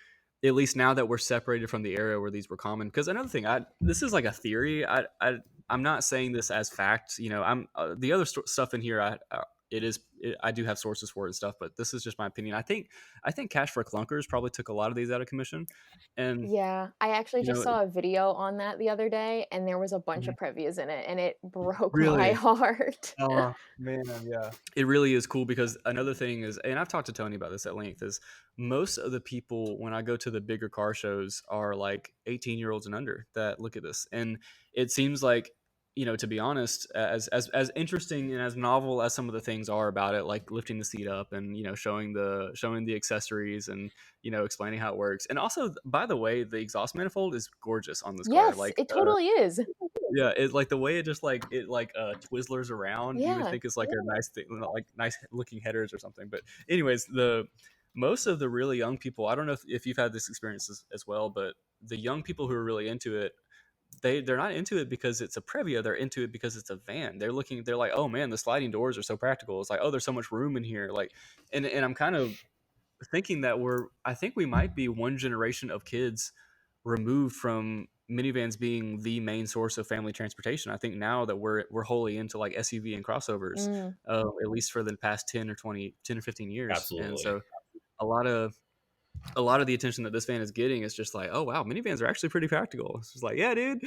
at least now that we're separated from the era where these were common. Because another thing, this is like a theory. I'm not saying this as fact. I'm the other stuff in here. I do have sources for it and stuff, but this is just my opinion. I think Cash for Clunkers probably took a lot of these out of commission, and Yeah, I actually you just know, saw a video on that the other day, and there was a bunch Mhm. of Previas in it, and it broke my Really, heart. Oh man, yeah. it really is cool because another thing is, and I've talked to Tony about this at length, is most of the people when I go to the bigger car shows are like 18-year-olds and under that look at this, and it seems like, to be honest, as interesting and as novel as some of the things are about it, like lifting the seat up and showing the accessories and explaining how it works, and also, by the way, the exhaust manifold is gorgeous on this car, Yes, like it totally is. yeah, it's like the way it just like twizzlers around. You would Yeah. think it's like a nice thing, like nice looking headers or something. But anyways, the most of the really young people, I don't know if you've had this experience as well, but the young people who are really into it, they're not into it because it's a Previa. They're into it because it's a van. They're like, oh man, the sliding doors are so practical. It's like, oh, there's so much room in here. Like, and I'm kind of thinking that I think we might be one generation of kids removed from minivans being the main source of family transportation. I think now that we're wholly into like SUV and crossovers, Mm. at least for the past 10 or 15 years. And Absolutely. so a lot of the attention that this van is getting is just like, oh wow, minivans are actually pretty practical. It's just like, yeah, dude.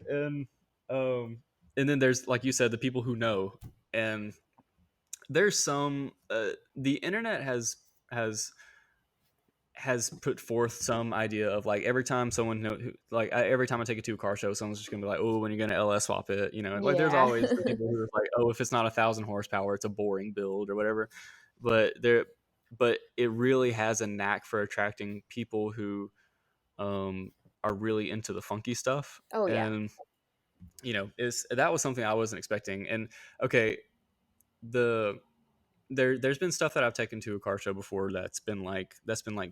And um and then there's, like you said, the people who know, and there's some the internet has has put forth some idea of like every time every time I take it to a car show, someone's just gonna be like, oh, when you're gonna LS swap it, and like there's Yeah. always the people who are like, oh, if it's not 1,000 horsepower, it's a boring build or whatever. But it really has a knack for attracting people who are really into the funky stuff. Oh yeah. And is that was something I wasn't expecting. And okay, the there's been stuff that I've taken to a car show before that's been like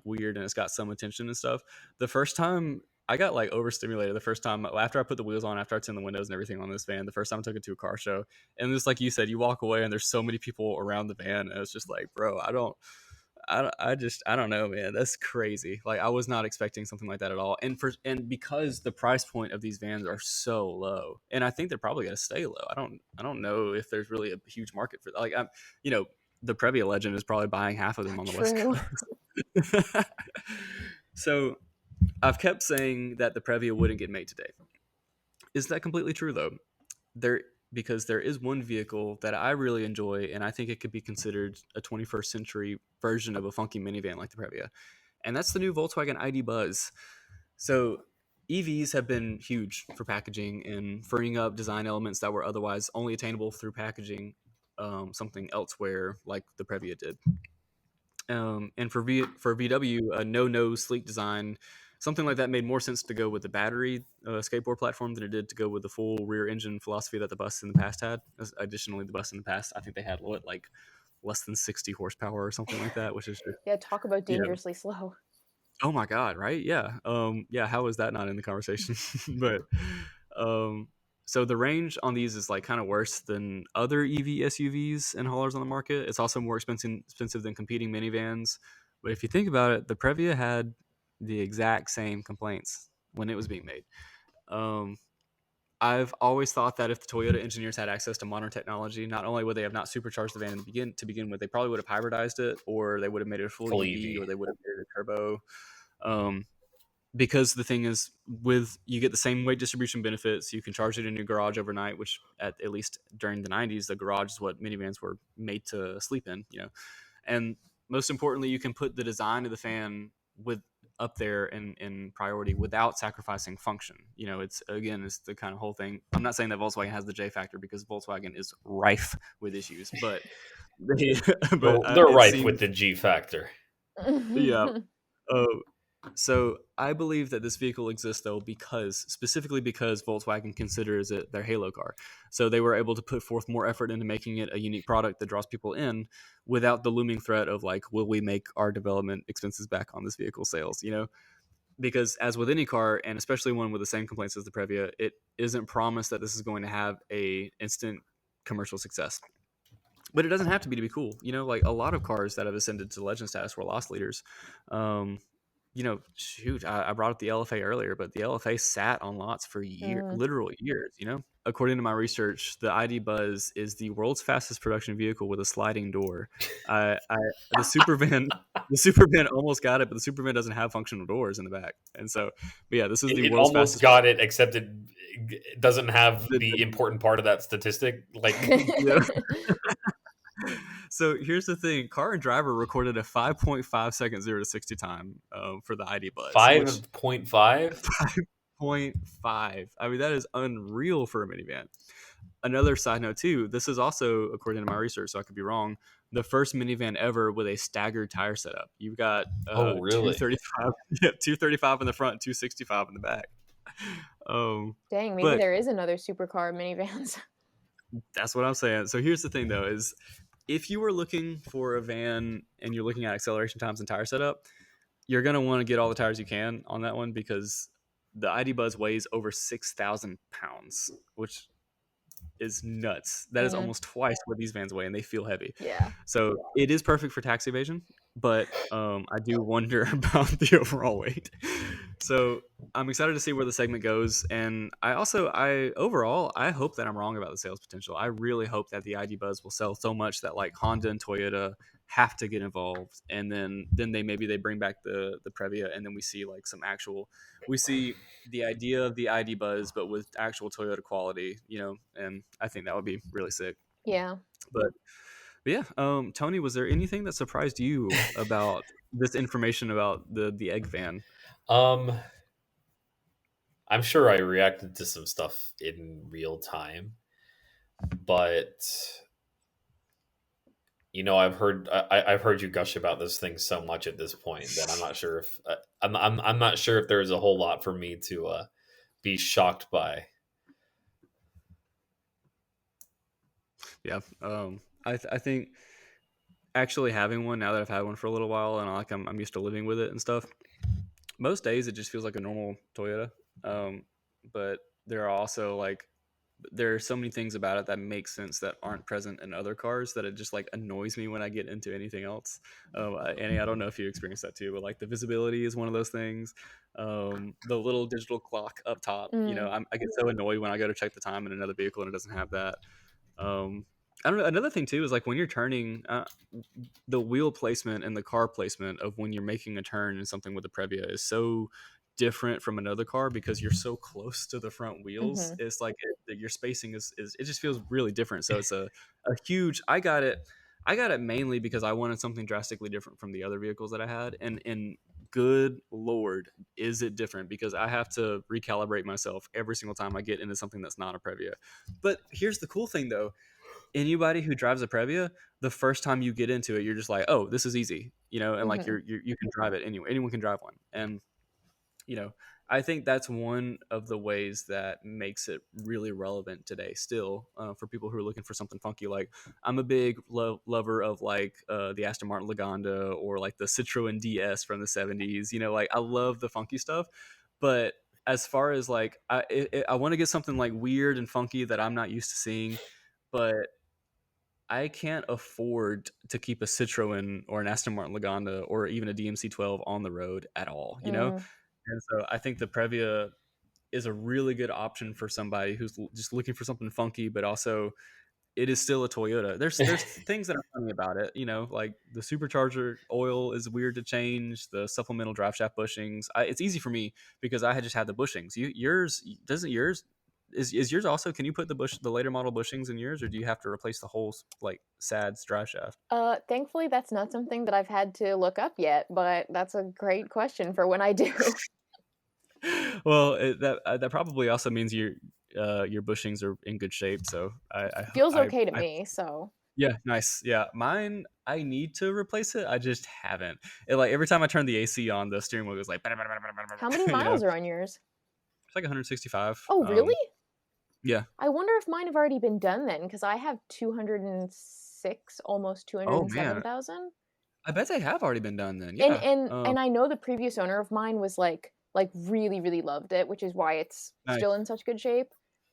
weird and it's got some attention and stuff. The first time I got like overstimulated, the first time after I put the wheels on, after I turned the windows and everything on this van, the first time I took it to a car show, and just like you said, you walk away and there's so many people around the van, and it's just like, bro, I don't know, man. That's crazy. Like I was not expecting something like that at all. And because the price point of these vans are so low, and I think they're probably going to stay low. I don't know if there's really a huge market for, like, you know, the Previa legend is probably buying half of them on the West True. Coast. So I've kept saying that the Previa wouldn't get made today. Is that completely true though? Because there is one vehicle that I really enjoy, and I think it could be considered a 21st century version of a funky minivan like the Previa, and that's the new Volkswagen ID Buzz. So EVs have been huge for packaging and freeing up design elements that were otherwise only attainable through packaging something elsewhere, like the Previa did. And for VW, a no sleek design something like that made more sense to go with the battery skateboard platform than it did to go with the full rear engine philosophy that the bus in the past had. Additionally, the bus in the past, I think they had like less than 60 horsepower or something like that, which is just, Yeah, talk about you know, dangerously slow. oh my god, right? Yeah. Yeah, how is that not in the conversation? But so the range on these is like kind of worse than other EV SUVs and haulers on the market. It's also more expensive than competing minivans. But if you think about it, the Previa had the exact same complaints when it was being made. Um, I've always thought that if the Toyota engineers had access to modern technology, not only would they have not supercharged the van to begin with, they probably would have hybridized it, or they would have made it a full EV, or they would have made it a turbo. Um, because the thing is, with you get the same weight distribution benefits, you can charge it in your garage overnight, which at least during the 90s, the garage is what minivans were made to sleep in, and most importantly, you can put the design of the fan with up there in priority without sacrificing function. It's the kind of whole thing. I'm not saying that Volkswagen has the J factor, because Volkswagen is rife with issues, but They're it rife seems, with the G factor. yeah. uh, so I believe that this vehicle exists, though, specifically because Volkswagen considers it their halo car. So they were able to put forth more effort into making it a unique product that draws people in without the looming threat of like, will we make our development expenses back on this vehicle sales? Because as with any car, and especially one with the same complaints as the Previa, it isn't promised that this is going to have a instant commercial success. But it doesn't have to be cool. Like a lot of cars that have ascended to legend status were loss leaders. Shoot, I brought up the LFA earlier, but the LFA sat on lots for literal years. According to my research, the ID Buzz is the world's fastest production vehicle with a sliding door. The Supervan almost got it, but the Supervan doesn't have functional doors in the back. And so, but yeah, this is the It world's almost fastest. got it, except it doesn't have the important part of that statistic. Like, Yeah. So here's the thing: Car and Driver recorded a 5.5 second 0 to 60 time for the ID Buzz. 5.5. 5.5. I mean, that is unreal for a minivan. Another side note too: this is also, according to my research, so I could be wrong, the first minivan ever with a staggered tire setup. You've got Oh, really? 235, 235 in the front, 265 in the back. Dang, maybe there is another supercar minivans. That's what I'm saying. So here's the thing, though: is if you were looking for a van and you're looking at acceleration times and tire setup, you're going to want to get all the tires you can on that one, because the ID Buzz weighs over 6,000 pounds, which is nuts. That is almost twice what these vans weigh, and they feel heavy. Yeah. So it is perfect for tax evasion, but I do wonder about the overall weight. So I'm excited to see where the segment goes, and I overall hope that I'm wrong about the sales potential. I really hope that the ID Buzz will sell so much that like Honda and Toyota have to get involved, and then they bring back the Previa, and then we see like we see the idea of the ID Buzz, but with actual Toyota quality, and I think that would be really sick. Yeah. But yeah, Tony, was there anything that surprised you about this information about the egg van? I'm sure I reacted to some stuff in real time, but I've heard you gush about this thing so much at this point that I'm not sure if I'm not sure if there's a whole lot for me to be shocked by. Yeah, I think actually having one, now that I've had one for a little while and I'm used to living with it and stuff, most days it just feels like a normal Toyota. But there are also there are so many things about it that make sense that aren't present in other cars that it just like annoys me when I get into anything else. Annie, I don't know if you experience that too, but like the visibility is one of those things. The little digital clock up top, I get so annoyed when I go to check the time in another vehicle and it doesn't have that. I don't know. Another thing too is like when you're turning, the wheel placement and the car placement of when you're making a turn in something with the Previa is so different from another car because you're so close to the front wheels. It's like your spacing is it just feels really different. So it's a huge. I got it mainly because I wanted something drastically different from the other vehicles that I had, and good Lord, is it different, because I have to recalibrate myself every single time I get into something that's not a Previa. But here's the cool thing though. Anybody who drives a Previa, the first time you get into it, you're just like, oh, this is easy, and like you can drive it anyway. Anyone can drive one. And I think that's one of the ways that makes it really relevant today still, for people who are looking for something funky. Like, I'm a big lover of like the Aston Martin Lagonda or like the Citroen DS from the 70s. Like, I love the funky stuff. But as far as like, I want to get something like weird and funky that I'm not used to seeing, but I can't afford to keep a Citroen or an Aston Martin Lagonda or even a DMC-12 on the road at all. Mm. And so I think the Previa is a really good option for somebody who's just looking for something funky, but also it is still a Toyota. There's things that are funny about it, like the supercharger oil is weird to change, the supplemental drive shaft bushings. It's easy for me because I had just had the bushings. Yours is yours also? Can you put the later model bushings in yours, or do you have to replace the whole like SADS drive shaft? Thankfully, that's not something that I've had to look up yet, but that's a great question for when I do. Well, that probably also means your bushings are in good shape. So Feels okay to me, so. Yeah, nice. Yeah, mine, I need to replace it. I just haven't. Like every time I turn the AC on, the steering wheel goes like. How many miles are on yours? It's like 165. Oh, really? Yeah. I wonder if mine have already been done then, because I have 206, almost Oh man, 207,000. I bet they have already been done then. Yeah. And I know the previous owner of mine was like really, really loved it, which is why it's Nice. still in such good shape.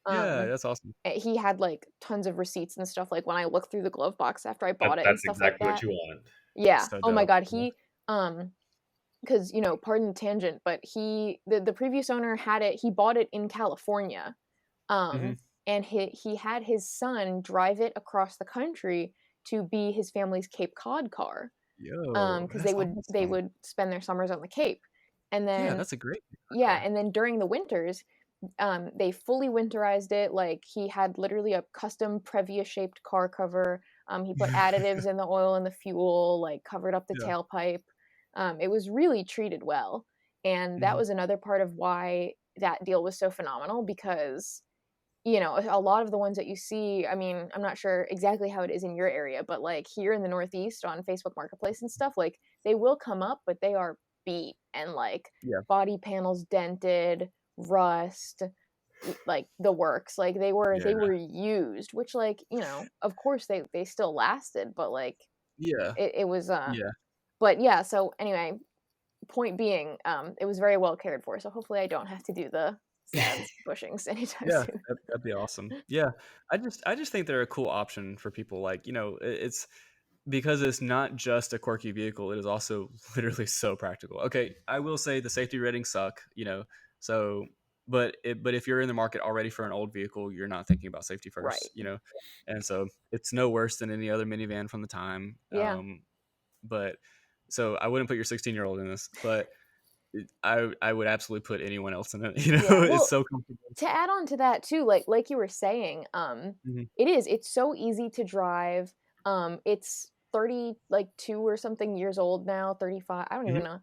Yeah, that's awesome. He had like tons of receipts and stuff. Like when I looked through the glove box after I bought it and That's stuff exactly like what that. you want. Yeah. So Oh my dope. God. He because pardon the tangent, but the previous owner had it. He bought it in California, Mhm. and he had his son drive it across the country to be his family's Cape Cod car. Yo, Because that's they awesome. would spend their summers on the Cape, and then Yeah, that's a great. yeah, and then during the winters, they fully winterized it. Like he had literally a custom Previa shaped car cover. He put additives in the oil and the fuel, like covered up the Yeah. tailpipe. It was really treated well, and that Mhm. was another part of why that deal was so phenomenal because a lot of the ones that you see, I mean, I'm not sure exactly how it is in your area, but like here in the Northeast on Facebook Marketplace and stuff, like they will come up, but they are beat and like Yeah. body panels dented, rust, like the works. Like they were used, which like, of course they still lasted, but like Yeah. it was Yeah. but yeah, so anyway, point being, it was very well cared for. So hopefully I don't have to do the SADS bushings anytime Yeah, soon. that'd be awesome. Yeah, I just think they're a cool option for people. Like, it's because it's not just a quirky vehicle; it is also literally so practical. Okay, I will say the safety ratings suck. So but if you're in the market already for an old vehicle, you're not thinking about safety Right. first. And so it's no worse than any other minivan from the time. Yeah. But so I wouldn't put your 16-year-old in this, but I would absolutely put anyone else in it. Yeah. Well, It's so comfortable. to add on to that too, like you were saying, Mhm. it's so easy to drive. It's 32 or something years old now, 35. I don't even Mhm. know.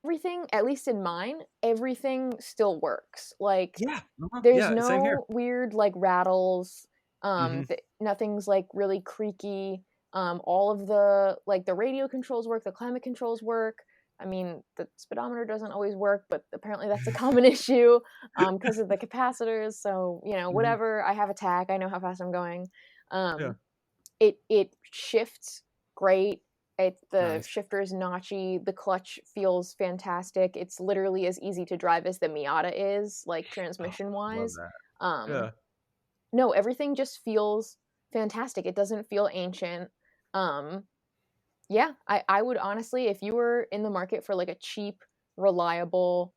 Everything, at least in mine, everything still works. Like Yeah, there's yeah, same here. no weird like rattles. Mhm. Nothing's like really creaky. All of the radio controls work, the climate controls work. I mean, the speedometer doesn't always work, but apparently that's a common issue because of the capacitors. So Mhm. whatever. I have a tach. I know how fast I'm going. Yeah. It shifts great. The Nice. shifter is notchy. The clutch feels fantastic. It's literally as easy to drive as the Miata is, like Oh, transmission love wise. that. Um, Yeah. no, everything just feels fantastic. It doesn't feel ancient. Um, yeah, I would honestly, if you were in the market for like a cheap, reliable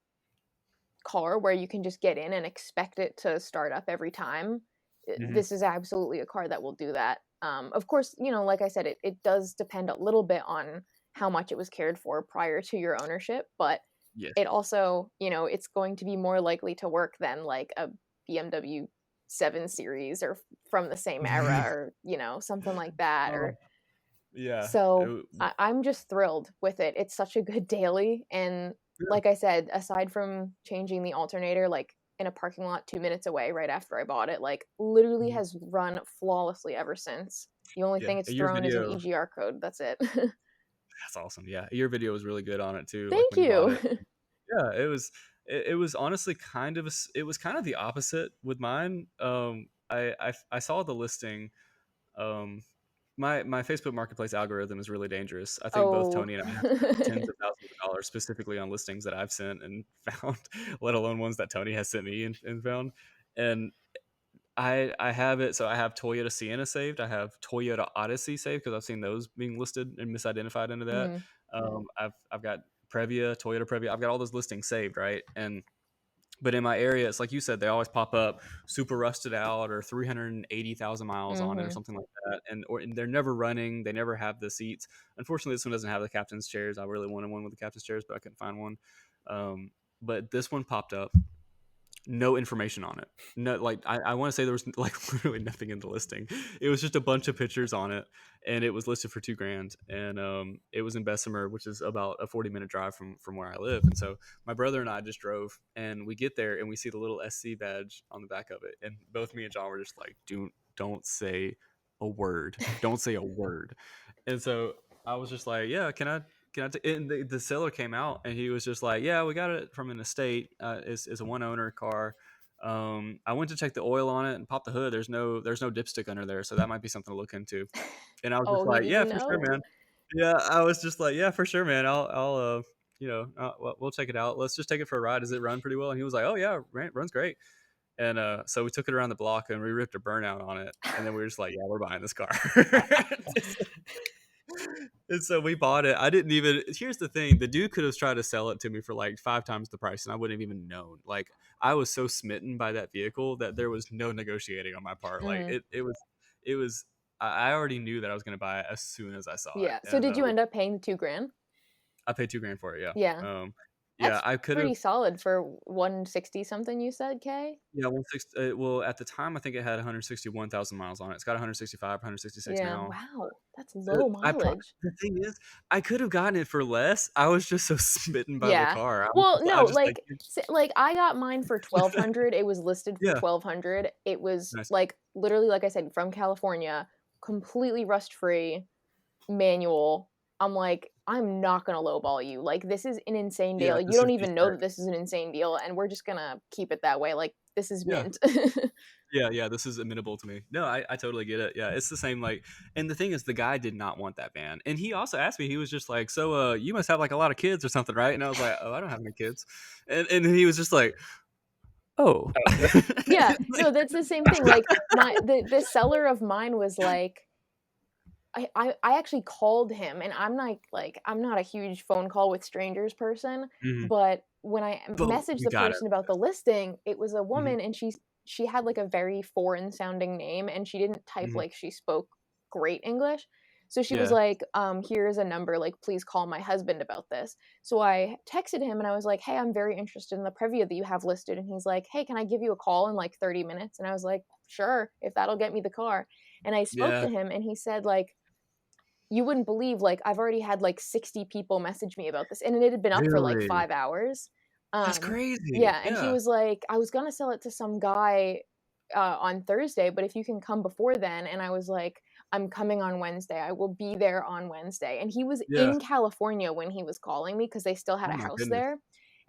car where you can just get in and expect it to start up every time, Mhm. this is absolutely a car that will do that. Of course, like I said, it does depend a little bit on how much it was cared for prior to your ownership, but Yes. it also, it's going to be more likely to work than like a BMW 7 Series or from the same era or, something like that. Oh, Or yeah. so I'm just thrilled with it. It's such a good daily. And Yeah. like I said, aside from changing the alternator, like in a parking lot 2 minutes away right after I bought it, like literally Mhm. has run flawlessly ever since. The only Yeah. thing it's Your thrown is an video, EGR code. That's it. that's awesome. Yeah. Your video was really good on it too, like Thank when you bought you. it. Yeah, it was It was honestly it was kind of the opposite with mine. I saw the listing. Um, my Facebook Marketplace algorithm is really dangerous. I think both Oh. Tony and I have spent tens of thousands of dollars specifically on listings that I've sent and found, let alone ones that Tony has sent me and found. And I have it. So I have Toyota Sienna saved. I have Toyota Odyssey saved because I've seen those being listed and misidentified into that. Mhm. I've got Toyota Previa. I've got all those listings saved, right? But in my area, it's like you said, they always pop up super rusted out or 380,000 miles on it or Mhm. something like that. And they're never running. They never have the seats. Unfortunately, this one doesn't have the captain's chairs. I really wanted one with the captain's chairs, but I couldn't find one. But this one popped up. No information on it. No, like I want to say there was like literally nothing in the listing. It was just a bunch of pictures on it, and it was listed for $2,000. And it was in Bessemer, which is about a 40-minute drive from where I live. And so my brother and I just drove, and we get there and we see the little SC badge on the back of it, and both me and John were just like, don't say a word, don't say a word. And so I was just like, yeah, and the seller came out and he was just like, yeah, we got it from an estate. It's a one owner car. I went to check the oil on it and pop the hood. There's no dipstick under there, so that might be something to look into. And I was just Oh, he like, yeah, didn't for sure, know. man. Yeah, I was just like, yeah, for sure, man. I'll we'll check it out. Let's just take it for a ride. Does it run pretty well? And he was like, oh yeah, runs great. And so we took it around the block and we ripped a burnout on it. And then we were just like, yeah, we're buying this car. And so we bought it. I didn't even. Here's the thing: the dude could have tried to sell it to me for like 5 times the price, and I wouldn't have even known. Like I was so smitten by that vehicle that there was no negotiating on my part. Like Mhm. it was. I already knew that I was going to buy it as soon as I saw Yeah. it, So and did you end up paying the $2,000? I paid $2,000 for it. Yeah. Yeah. Yeah. That's I could have. pretty solid for 160 something you said, K? Yeah, 160. Well, at the time, I think it had 161,000 miles on it. It's got 165, 166 Yeah. now. Wow. That's low mileage. The thing is, I could have gotten it for less. I was just so smitten by the Yeah. car. Well, I no, just like, like I got mine for 1,200. It was listed for yeah, 1,200. It was nice. like literally, like I said, from California, completely rust free, manual. I'm like, I'm not gonna lowball you. Like, this is an insane Yeah, deal. You this don't is even know decent. that this is an insane deal, and we're just gonna keep it that way. Like, this is Yeah, mint. yeah. This is amenable to me. No, I totally get it. Yeah, it's the same. Like, and the thing is, the guy did not want that van, and he also asked me. He was just like, "So, you must have like a lot of kids or something, right?" And I was like, "Oh, I don't have any kids," and he was just like, "Oh." Yeah, no, that's the same thing. Like, the seller of mine was like, I actually called him, and I'm not a huge phone call with strangers person, Mhm. but when I But messaged we the got it. person about the listing, it was a Mhm, woman, and she had like a very foreign sounding name, and she didn't type mhm. like she spoke great English. So she was Yeah, like, here's a number, like, please call my husband about this. So I texted him and I was like, hey, I'm very interested in the Previa that you have listed. And he's like, hey, can I give you a call in like 30 minutes? And I was like, sure, if that'll get me the car. And I spoke yeah. to him and he said, like, you wouldn't believe, like, I've already had like 60 people message me about this, and it had been up for like Really? 5 hours. That's um crazy. yeah, and he Yeah. was like, I was gonna sell it to some guy on Thursday, but if you can come before then. And I was like, I'm coming on Wednesday, I will be there on Wednesday. And he was Yeah. in California when he was calling me because they still had Oh a my house goodness. there.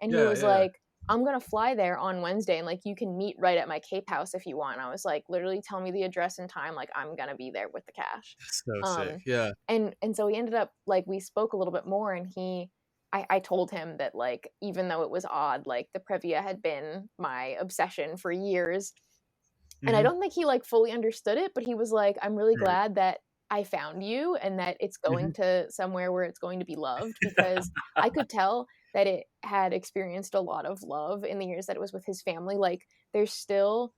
And he Yeah, was yeah. like, I'm gonna fly there on Wednesday, and like, you can meet right at my Cape house if you want. And I was like, literally tell me the address and time, like, I'm gonna be there with the cash. That's so sick. um Yeah. and so he ended up, like, we spoke a little bit more, and I told him that, like, even though it was odd, like, the Previa had been my obsession for years. And I Mhm. don't think he like fully understood it, but he was like, I'm really Right. glad that I found you and that it's going Mhm. to somewhere where it's going to be loved, because I could tell that it had experienced a lot of love in the years that it was with his family. Like, there's still,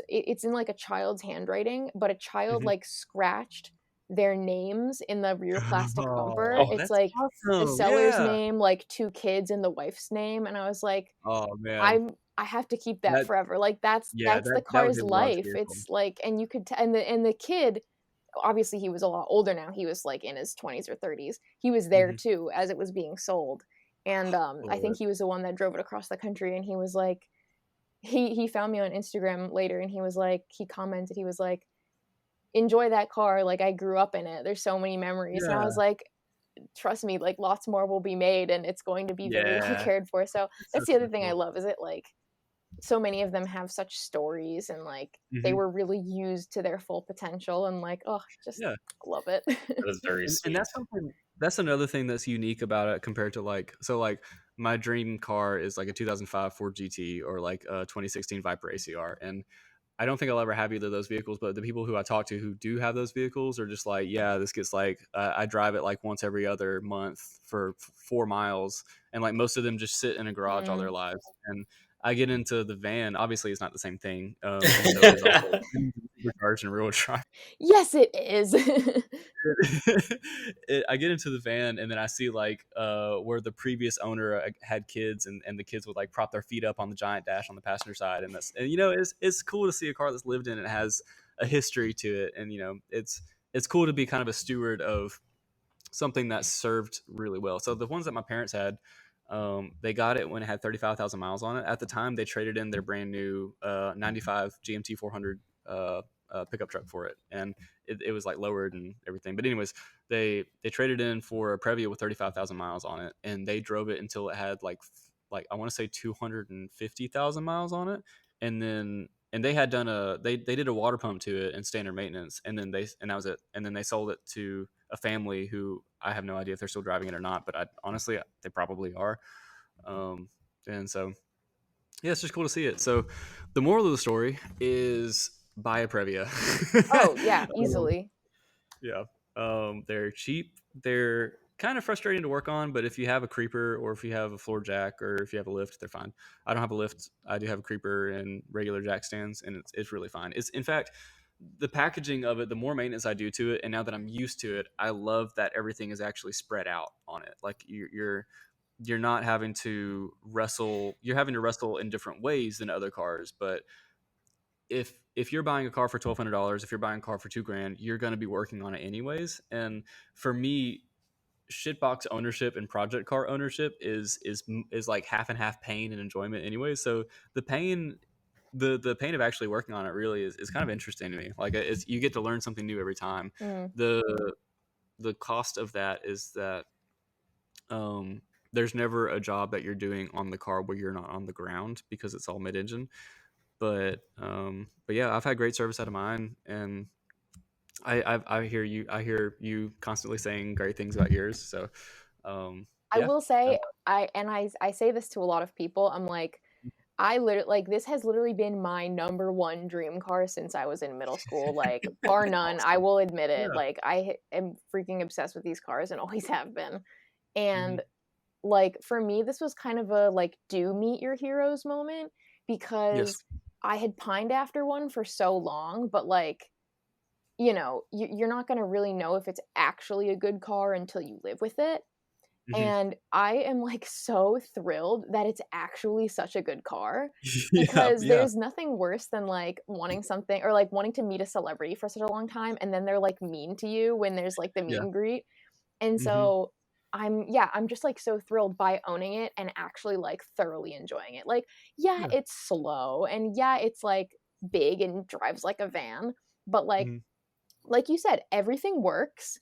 it's in like a child's handwriting, but a child Mhm. like scratched their names in the rear plastic bumper. Oh, It's that's like the awesome. seller's Yeah. name, like 2 kids, and the wife's name. And I was like, Oh, man. I have to keep that That forever. Like, yeah, that's the that would car's give a lot of life. vehicle. It's like, and you could and the kid, obviously he was a lot older now. He was like in his 20s or 30s. He was there Mhm. too as it was being sold. And I think Lord. he was the one that drove it across the country. And he was like, he found me on Instagram later, and he was like, he commented, he was like, enjoy that car, like, I grew up in it, there's so many memories. And I Yeah. was like, trust me, like lots more will be made, and it's going to be very well Yeah. cared for. So that's the so other thing I cool. love, is it like so many of them have such stories, and like they Mhm. were really used to their full potential, and like, oh, just Yeah. love it. That is very And sweet. that's something. That's another thing that's unique about it compared to like my dream car is like a 2005 Ford GT or like a 2016 Viper ACR, and I don't think I'll ever have either of those vehicles. But the people who I talk to who do have those vehicles are just like, yeah, this gets like I drive it like once every other month for 4 miles, and like most of them just sit in a garage all their lives. And I get into the van. Obviously, it's not the same thing, even though it is also supercharged and real drive. Yes, it is. I get into the van and then I see like where the previous owner had kids, and the kids would like prop their feet up on the giant dash on the passenger side, and it's cool to see a car that's lived in and has a history to it, and it's cool to be kind of a steward of something that served really well. So the ones that my parents had, they got it when it had 35,000 miles on it. At the time, they traded in their brand new 95 GMT 400 pickup truck for it, and it was like lowered and everything. But anyways, they traded in for a Previa with 35,000 miles on it, and they drove it until it had like I want to say 250,000 miles on it, and then they had done they did a water pump to it and standard maintenance, and that was it. And then they sold it to a family who I have no idea if they're still driving it or not, but honestly they probably are. And so yeah, it's just cool to see it. So the moral of the story is buy a Previa. Oh yeah, easily. Yeah. They're cheap. They're kind of frustrating to work on, but if you have a creeper or if you have a floor jack or if you have a lift, they're fine. I don't have a lift. I do have a creeper and regular jack stands, and it's really fine. It's in fact the packaging of it, the more maintenance I do to it, and now that I'm used to it, I love that everything is actually spread out on it. Like you're not having to wrestle. You're having to wrestle in different ways than other cars, but if you're buying a car for $1,200, if you're buying a car for $2,000, you're going to be working on it anyways. And for me, shitbox ownership and project car ownership is like half and half pain and enjoyment anyway. So the pain, the pain of actually working on it really is kind of interesting to me. Like you get to learn something new every time. Mm. The cost of that is that there's never a job that you're doing on the car where you're not on the ground because it's all mid-engine. But yeah, I've had great service out of mine, and I hear you constantly saying great things about yours. So I yeah. will say, I say this to a lot of people. I'm like, I literally, like, this has literally been my number one dream car since I was in middle school, like bar none. I will admit it. Yeah. Like, I am freaking obsessed with these cars and always have been. Mhm. And like for me, this was kind of a like do meet your heroes moment, Yes. because I had pined after one for so long, but like, you're not going to really know if it's actually a good car until you live with it. Mhm. And I am like so thrilled that it's actually such a good car, Yeah. because Yeah. there's nothing worse than like wanting something, or like wanting to meet a celebrity for such a long time and then they're like mean to you when there's like the meet Yeah. and greet. And Mhm. so I'm just like so thrilled by owning it and actually like thoroughly enjoying it. Like, yeah, Yeah. it's slow, and yeah, it's like big and drives like a van, but Mhm. like you said, everything works.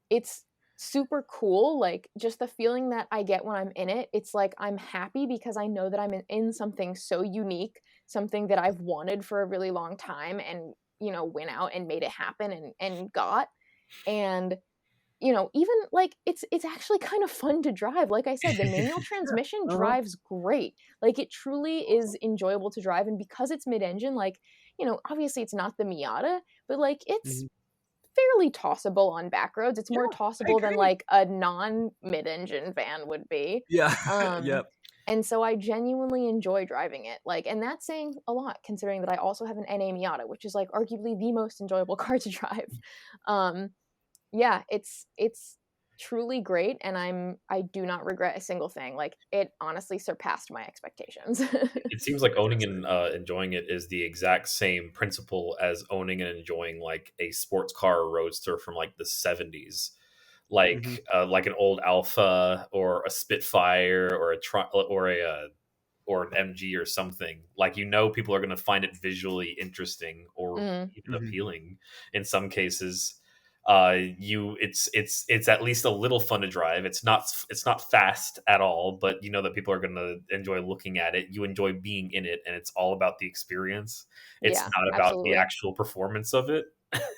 It's super cool. Like, just the feeling that I get when I'm in it, it's like I'm happy because I know that I'm in something so unique, something that I've wanted for a really long time, and went out and made it happen and got. And even like it's actually kind of fun to drive. Like I said, the manual transmission Uh-huh. drives great. Like, it truly is enjoyable to drive, and because it's mid-engine, like, obviously it's not the Miata, but like it's Mhm. fairly tossable on back roads. It's Yeah, more I tossable than agree. like a non mid-engine van would be. Yeah. Um Yep. and so I genuinely enjoy driving it. Like, and that's saying a lot considering that I also have an NA Miata, which is like arguably the most enjoyable car to drive. Um yeah, it's truly great, and I do not regret a single thing. Like, it honestly surpassed my expectations. It seems like owning and enjoying it is the exact same principle as owning and enjoying like a sports car or roadster from like the 70s, Mhm. like an old Alpha or a Spitfire or or an MG or something. Like, people are going to find it visually interesting or Mm. even Mhm. appealing in some cases. It's at least a little fun to drive. It's not fast at all, but you know that people are going to enjoy looking at it. You enjoy being in it, and it's all about the experience. It's Yeah, not about the absolutely. actual performance of it.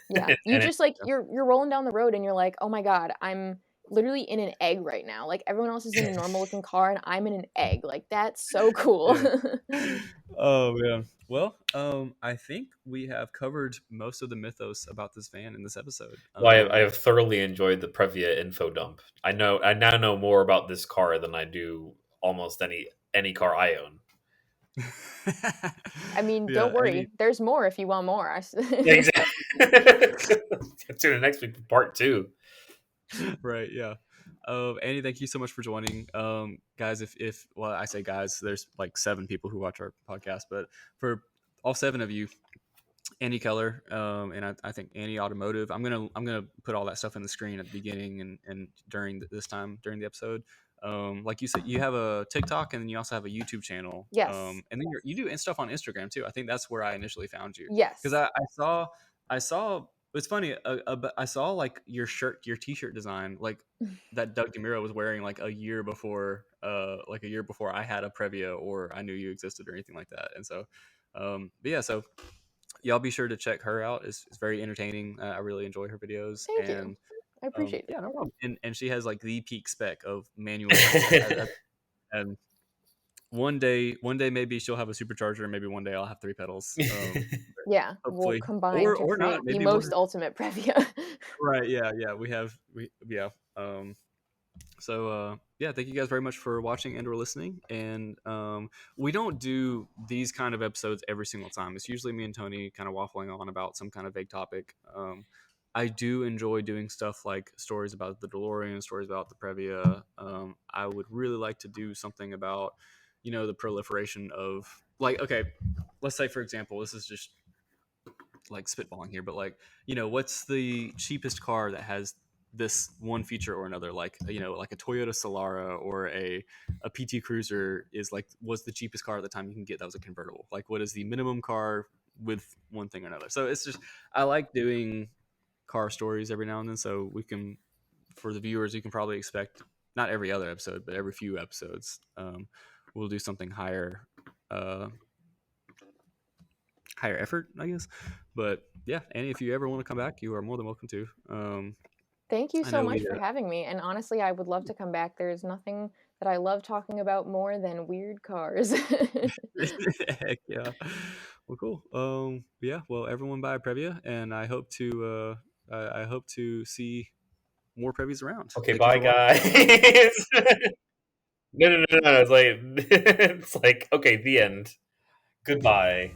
Yeah, you just like you're rolling down the road and you're like, oh my god, I'm literally in an egg right now. Like everyone else is in a normal looking car and I'm in an egg. Like that's so cool. Yeah. Oh man. Well, I think we have covered most of the mythos about this van in this episode. Well, I have thoroughly enjoyed the Previa info dump. I now know more about this car than I do almost any car I own. I mean, Yeah, don't worry. There's more if you want more. Exactly. Tune in next week for part 2. Right. Yeah. Andy, thank you so much for joining. Guys, if well, I say guys, there's like 7 people who watch our podcast, but for all 7 of you, Andy Keller, and I think Andy Automotive. I'm gonna put all that stuff in the screen at the beginning and during this time during the episode. Like you said, you have a TikTok and then you also have a YouTube channel. Yes. And then you do stuff on Instagram too. I think that's where I initially found you. Yes. Because I saw. It's funny. I saw like your T-shirt design, like that Doug DeMuro was wearing like a year before I had a Previa or I knew you existed or anything like that. And so, but yeah, so y'all be sure to check her out. It's very entertaining. I really enjoy her videos. Thank you. I appreciate it. Yeah, no problem. And she has like the peak spec of manual. And one day maybe she'll have a supercharger, and maybe one day I'll have 3 pedals. Yeah, hopefully. we'll combine to or create not. the Maybe most ultimate Previa. Right. Yeah. Yeah. So yeah, thank you guys very much for watching and or listening. And we don't do these kind of episodes every single time. It's usually me and Tony kind of waffling on about some kind of vague topic. I do enjoy doing stuff like stories about the DeLorean, stories about the Previa. I would really like to do something about, the proliferation of like, okay, let's say for example, this is just like spitballing here, but like, what's the cheapest car that has this one feature or another, like like a Toyota Solara or a PT Cruiser was the cheapest car at the time you can get that was a convertible. Like what is the minimum car with one thing or another? So it's just, I like doing car stories every now and then, so we can, for the viewers, you can probably expect not every other episode but every few episodes we'll do something higher effort, I guess. But yeah, Annie, if you ever want to come back, you are more than welcome to. Thank you so much for having me. And honestly, I would love to come back. There's nothing that I love talking about more than weird cars. Heck yeah. Well, cool. Yeah. Well, everyone buy a Previa, and I hope to see more Previas around. Okay, Thank bye, guys. No. It's like okay, the end. Goodbye.